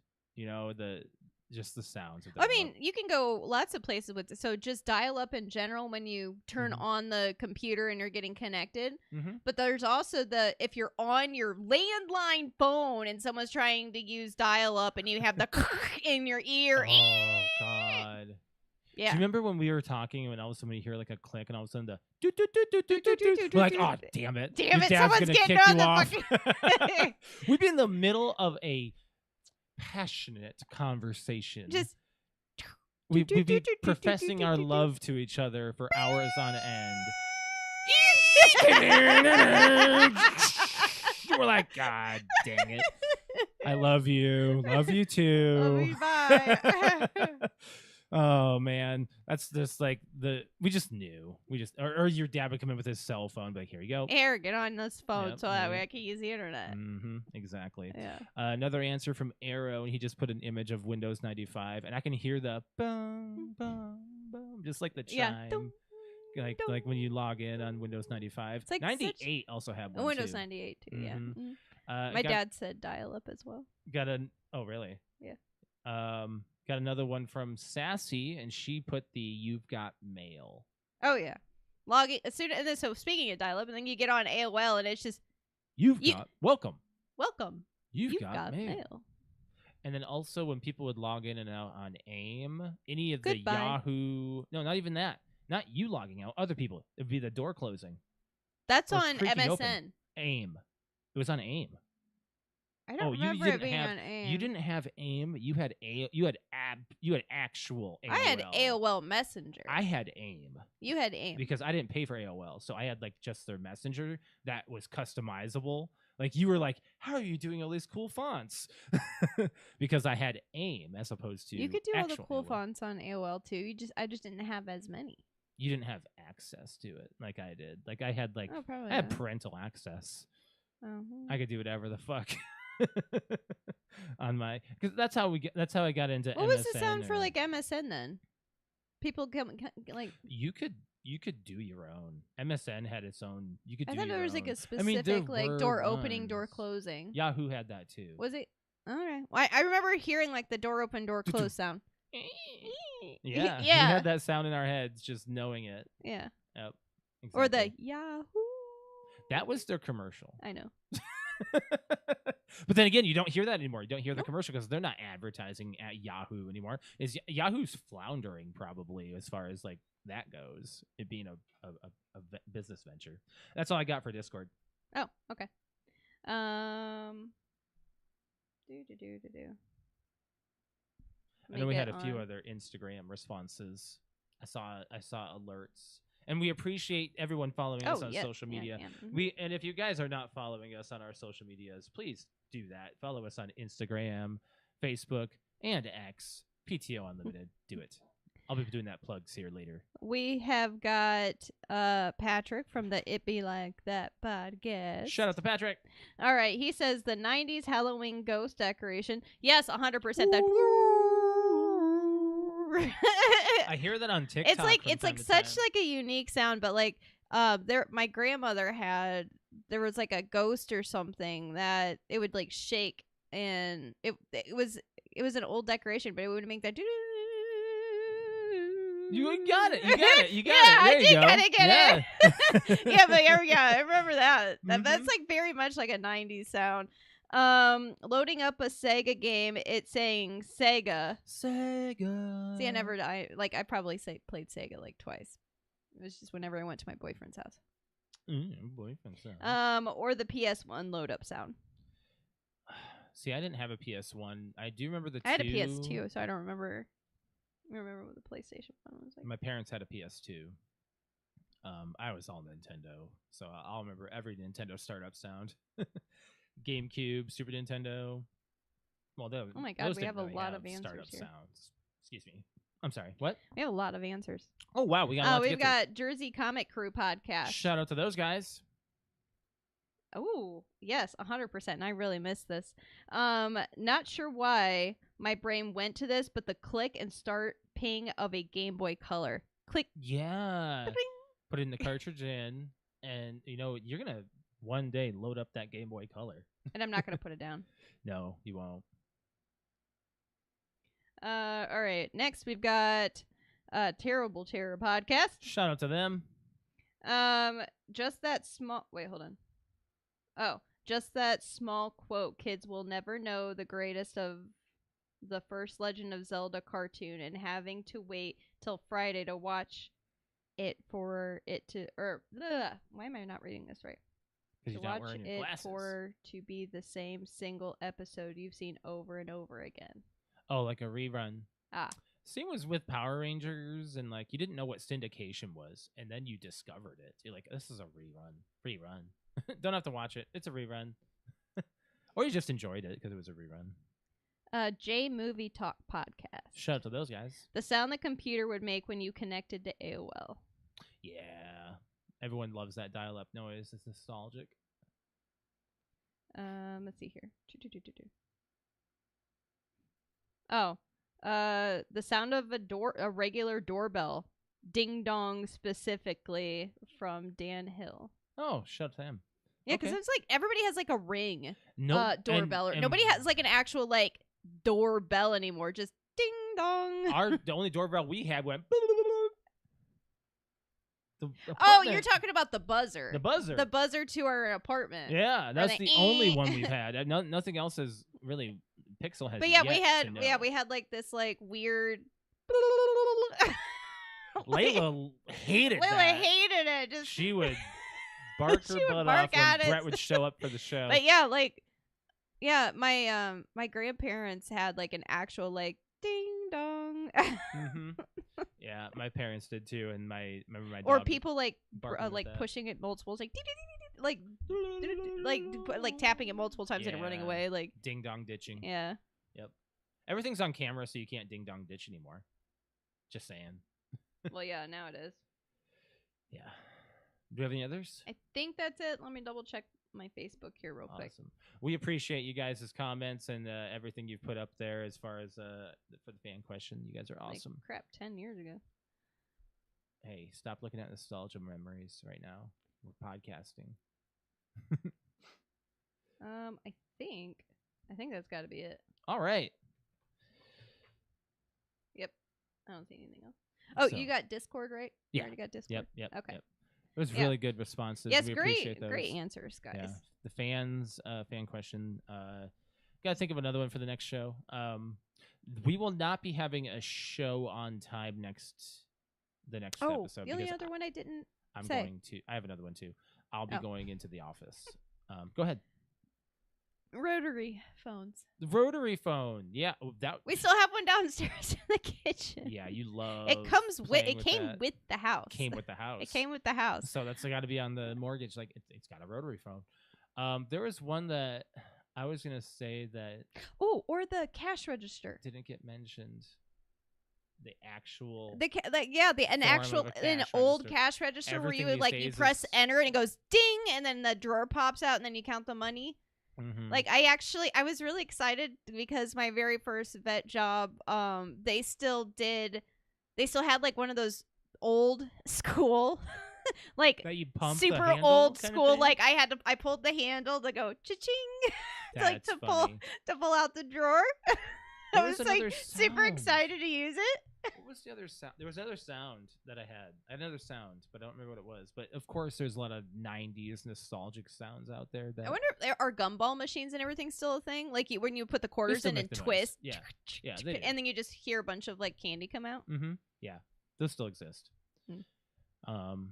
Just the sounds. I mean, you can go lots of places with it. So just dial up in general when you turn on the computer and you're getting connected. But there's also if you're on your landline phone and someone's trying to use dial up and you have the in your ear. Oh, God. Yeah. Do you remember when we were talking and all of a sudden we hear like a click and all of a sudden the do? We're like, oh, damn it. Damn it, Dad's someone's gonna getting kick on you the off. fucking... We'd be in the middle of a passionate conversation. We'd be professing our love to each other for hours on end. We're like, God dang it. I love you. Love you too. Bye. Oh man, that's just like we just knew. Or your dad would come in with his cell phone, but like, here you go. Here, get on this phone so that way I can use the internet. Exactly. Yeah. Another answer from Arrow, and he just put an image of Windows 95, and I can hear the boom, boom, boom, just like the chime. Yeah. Like when you log in on Windows 95. It's like 98 also had one Windows too. 98 too, yeah. My dad said dial-up as well. Oh, really? Yeah. Got another one from Sassy, and she put the "You've got mail." Oh yeah, logging as soon as so. Speaking of dial-up, and then you get on AOL, and it's just you've got welcome. You've got mail. And then also when people would log in and out on AIM, any of the Yahoo, no, not even that, not you logging out, other people, it'd be the door closing. That's on MSN. Open. AIM. It was on AIM. I don't remember it being on AIM. You didn't have AIM. You had actual AOL. I had AOL Messenger. I had AIM. You had AIM because I didn't pay for AOL, so I had like just their messenger that was customizable. Like you were like, how are you doing all these cool fonts? Because I had AIM as opposed to you could do all the cool AOL. Fonts on AOL too. I just didn't have as many. You didn't have access to it like I did. Like I had I had parental access. I could do whatever the fuck. On my, because that's how I got into MSN. What was the sound for like MSN then? People come like you could do your own. MSN had its own. You could. I do thought your there was own. like a specific like door opening, door closing. Yahoo had that too. Was it? All right. Well, I remember hearing like the door open, door close sound. Yeah, we had that sound in our heads, just knowing it. Yeah. Yep. Exactly. Or the Yahoo. That was their commercial. I know. But then again, you don't hear that anymore. You don't hear the commercial because they're not advertising at Yahoo anymore. Yahoo's floundering probably as far as like that goes, it being a business venture. That's all I got for Discord. Oh, okay. Do. I know we had a few other Instagram responses. I saw alerts. And we appreciate everyone following us on social media. Yeah. Mm-hmm. And if you guys are not following us on our social medias, please do that. Follow us on Instagram, Facebook, and X. PTO Unlimited. Do it. I'll be doing that plugs here later. We have got Patrick from the It Be Like That podcast. Shout out to Patrick. All right. He says the 90s Halloween ghost decoration. Yes, 100%. That. I hear that on TikTok. It's like such like a unique sound, but like my grandmother there was like a ghost or something that it would like shake, and it was an old decoration, but it would make that. You got it. You got it. Yeah, there you go. I did get it. Yeah, but I remember that. That's like very much like a 90s sound. Loading up a Sega game, it's saying Sega. See, I probably played Sega like twice. It was just whenever I went to my boyfriend's house. Boyfriend's house. Or the PS1 load up sound. See, I didn't have a PS1. I do remember the I had a PS2, so I don't remember. I remember what the PlayStation 1 was like. My parents had a PS2. I was all Nintendo, so I'll remember every Nintendo startup sound. GameCube, Super Nintendo. Well, oh my God, we have a lot of answers startup here. sounds. Excuse me. I'm sorry. What? We have a lot of answers. Oh wow, we got. We've got Jersey Comic Crew podcast. Shout out to those guys. Oh yes, 100%. And I really missed this. Not sure why my brain went to this, but the click and start ping of a Game Boy Color. Click. Yeah. Put in the cartridge in, and you're gonna one day load up that Game Boy Color. And I'm not gonna put it down. No, you won't. All right. Next, we've got Terrible Terror podcast. Shout out to them. Just that small. Wait, hold on. Oh, just that small quote. Kids will never know the greatest of the first Legend of Zelda cartoon, and having to wait till Friday to watch it for it to. Why am I not reading this right? Because you're not wearing your glasses. For to be the same single episode you've seen over and over again. Oh, like a rerun. Ah. Same was with Power Rangers, and like you didn't know what syndication was, and then you discovered it. You're like, this is a rerun. Don't have to watch it. It's a rerun. Or you just enjoyed it because it was a rerun. J Movie Talk podcast. Shout out to those guys. The sound the computer would make when you connected to AOL. Yeah. Everyone loves that dial-up noise. It's nostalgic. Let's see here. Oh, the sound of a regular doorbell, ding dong specifically from Dan Hill. Oh, shout out to him. Yeah, because it's like everybody has like a ring, doorbell, and nobody has like an actual like doorbell anymore. Just ding dong. The only doorbell we had went. You're talking about the buzzer. The buzzer to our apartment. Yeah, that's the only one we've had. Nothing else is really. Pixel has. But yeah, we had like this like weird. Layla hated it. Just she would bark her butt off when Brett would show up for the show. But yeah, my grandparents had like an actual like ding dong. Mm-hmm. Yeah, my parents did too, and remember my dad or people like like pushing it multiple, like tapping it multiple times and running away, like ding dong ditching. Yeah. Yep. Everything's on camera, so you can't ding dong ditch anymore. Just saying. Well, yeah, now it is. Yeah. Do you have any others? I think that's it. Let me double check my Facebook here real quick. We appreciate you guys' comments and everything you've put up there as far as for the fan question. You guys are awesome. Like, crap, 10 years ago. Hey, stop looking at nostalgia memories right now. We're podcasting. I think that's got to be it. All right. Yep. I don't see anything else. Oh, you got Discord, right? Yeah. You already got Discord? Yep. Okay. Yep. It was Yeah. really good responses. Yes, we great, appreciate those. great answers, guys. Yeah. The fans, fan question. Gotta think of another one for the next show. We will not be having a show on time the next Oh, episode. the only because other one I didn't I'm say. going to. I have another one too. I'll be Oh. going into the office. Go ahead. Rotary phones. The rotary phone. Yeah, that. We still have one downstairs in the kitchen. Yeah, you love. It comes with. playing It came that. with the house. Came with the house. It came with the house. So that's got to be on the mortgage. Like it's got a rotary phone. There was one that I was gonna say that Oh, or the cash register. didn't get mentioned. The actual. An form actual of a an cash old register. cash register where you Everything would these like you days press is- enter and it goes ding and then the drawer pops out and then you count the money. Mhm. Like I was really excited because my very first vet job, they still had like one of those old school, like that you pump the super handle old kinda school. thing? Like I pulled the handle to go cha-ching, like That's to pull funny. to pull out the drawer. There I was was like another super sound. excited to use it. What was the other sound? There was another sound that I had. I had another sound, but I don't remember what it was. But of course, there's a lot of '90s nostalgic sounds out there. That I wonder if there are gumball machines and everything still a thing. Like when you put the quarters still in make and the noise. twist, Yeah. Yeah, they do. and then you just hear a bunch of like candy come out. Mm-hmm. Yeah, those still exist. Hmm.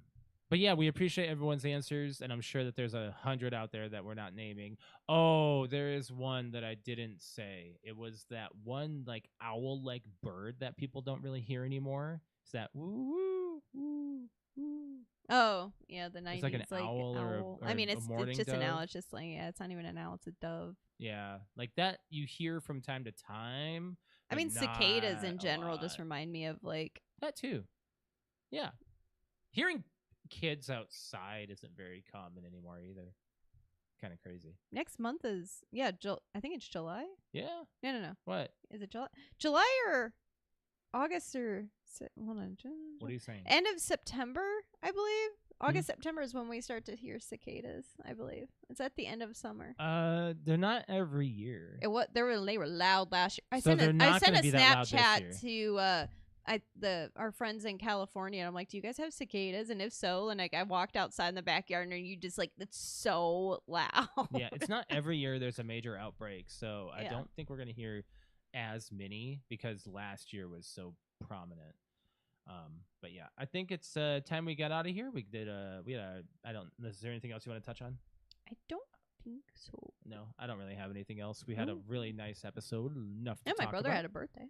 But yeah, we appreciate everyone's answers, and I'm sure that there's 100 out there that we're not naming. Oh, there is one that I didn't say. It was that one like owl-like bird that people don't really hear anymore. It's that woo woo woo. Oh, yeah, the 90s. It's like an owl or I mean, a it's mourning just an owl. dove. It's just like, yeah, it's not even an owl. It's a dove. Yeah, like that you hear from time to time. I but mean, cicadas not in a general just lot. remind me of like, That too. Yeah. Hearing kids outside isn't very common anymore either. Kind of crazy. next month is, I think it's July. Yeah. No. What? Is it July? July or August or, hold on. What are you saying? End of September, I believe. August, September is when we start to hear cicadas, I believe. It's at the end of summer. They're not every year. They were loud last year. I So sent they're a not gonna be that loud this Snapchat to our friends in California, and I'm like, do you guys have cicadas? And if so, and like I walked outside in the backyard and you just like, it's so loud. Yeah, it's not every year there's a major outbreak, so I Yeah. don't think we're gonna hear as many because last year was so prominent. But yeah, I think it's time we got out of here. We had I don't. Is there anything else you want to touch on? I don't think so. No, I don't really have anything else. We had a really nice episode. Enough to And my talk brother about. had a birthday.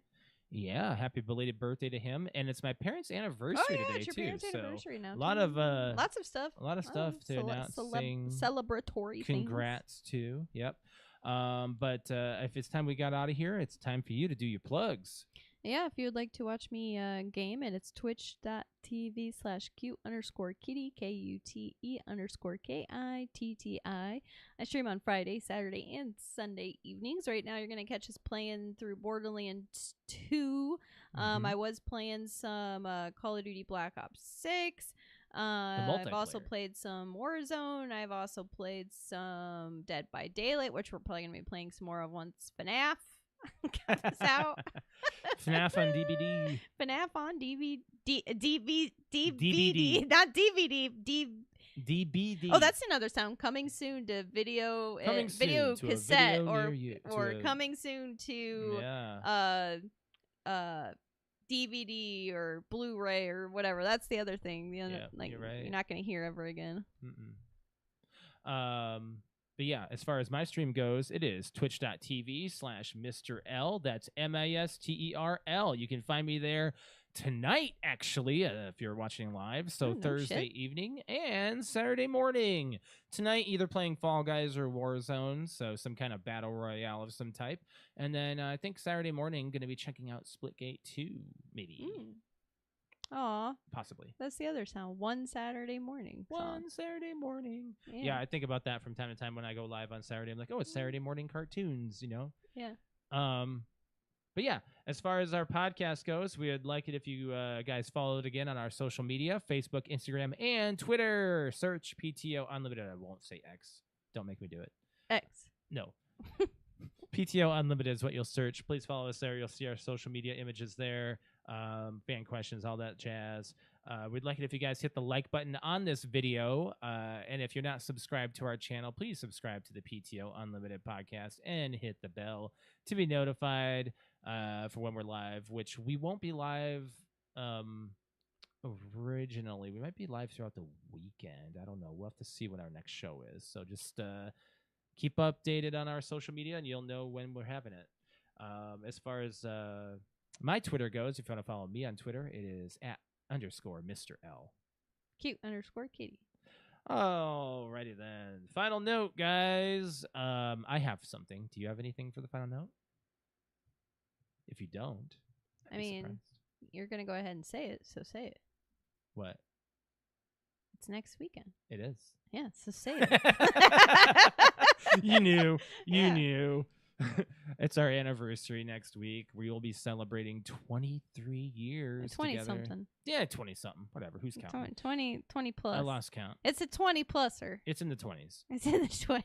Yeah, happy belated birthday to him, and it's my parents' anniversary today it's your too. parents' So anniversary now. a lot too. of lots of stuff. a lot of stuff to announce. saying Celebratory things. congrats to. Yep. But if it's time we got out of here, it's time for you to do your plugs. Yeah, if you would like to watch me game, and it's twitch.tv/cute_kitty, KUTE_KITTI. I stream on Friday, Saturday, and Sunday evenings. Right now, you're going to catch us playing through Borderlands 2. Mhm. I was playing some Call of Duty Black Ops 6. I've also multiplayer. played some Warzone. I've also played some Dead by Daylight, which we're probably going to be playing some more of once FNAF comes out. FNAF on DVD. FNAF on DVD, DVD. not DVD. DBD. Oh, that's another sound. Coming soon to video, Coming video soon to a cassette, video or near you- to or a- coming soon to Yeah. DVD or Blu-ray or whatever. That's the other thing. The other, Yeah, like you're right. you're not going to hear ever again. Mm-mm. But yeah, as far as my stream goes, it is twitch.tv/Mr. L. That's MASTERL. You can find me there tonight, actually, if you're watching live. So Oh, no Thursday shit. evening and Saturday morning. Tonight, either playing Fall Guys or Warzone, so some kind of battle royale of some type. And then I think Saturday morning, going to be checking out Splitgate 2, maybe. Aw, Possibly. that's the other sound. One Saturday morning. song. One Saturday morning. Yeah, I think about that from time to time when I go live on Saturday. I'm like, oh, it's Saturday morning cartoons, you know? Yeah. But yeah, as far as our podcast goes, we would like it if you guys followed again on our social media, Facebook, Instagram, and Twitter. Search PTO Unlimited. I won't say X. Don't make me do it. X. No. PTO Unlimited is what you'll search. Please follow us there. You'll see our social media images there. fan questions, all that jazz. We'd like it if you guys hit the like button on this video. And if you're not subscribed to our channel, please subscribe to the PTO Unlimited podcast and hit the bell to be notified for when we're live, which we won't be live originally. We might be live throughout the weekend. I don't know. We'll have to see when our next show is. So just keep updated on our social media and you'll know when we're having it. As far as my Twitter goes, if you want to follow me on Twitter, it is @_Mr. L. Cute_kitty. Alrighty then. Final note, guys. I have something. Do you have anything for the final note? If you don't, I mean, you're going to go ahead and say it, so say it. What? It's next weekend. It is. Yeah, so say it. You knew. You Yeah. knew. It's our anniversary next week. We will be celebrating 23 years 20 together. something. Yeah, 20 something. Whatever. Who's counting? 20 plus. I lost count. It's a 20 pluser. It's in the 20s. It's in the 20.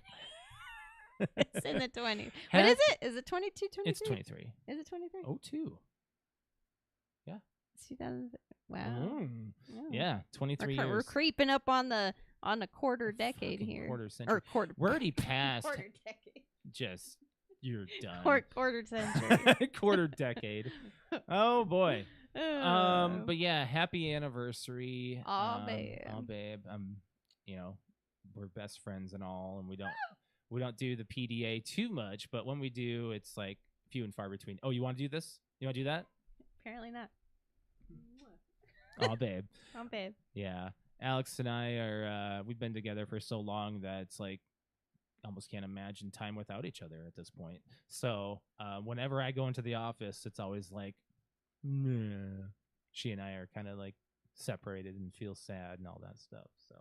It's in the 20. What is it? Is it 22, 23? It's 23. Is it 23? Oh, 2. It's 2000. Wow. Mm. Wow. Yeah, 23 We're years. creeping up on the quarter decade Fucking here. Quarter century. Or quarter. We're already past. Quarter decade. Just, you're done. Quarter century. Quarter decade. Oh, boy. Oh. But yeah, happy anniversary. Aw, babe. Aw, babe. We're best friends and all, and we don't do the PDA too much, but when we do, it's like few and far between. Oh, you want to do this? You want to do that? Apparently not. Oh, babe. Oh, babe. Yeah. Alex and I are, we've been together for so long that it's like, almost can't imagine time without each other at this point. So, whenever I go into the office, it's always like, nah. She and I are kind of like separated and feel sad and all that stuff. So,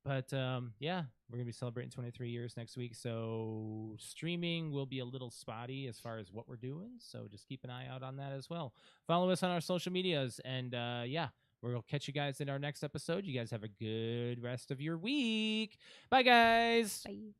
but yeah, we're gonna be celebrating 23 years next week. So streaming will be a little spotty as far as what we're doing. So just keep an eye out on that as well. Follow us on our social medias, and yeah, we'll catch you guys in our next episode. You guys have a good rest of your week. Bye, guys. Bye.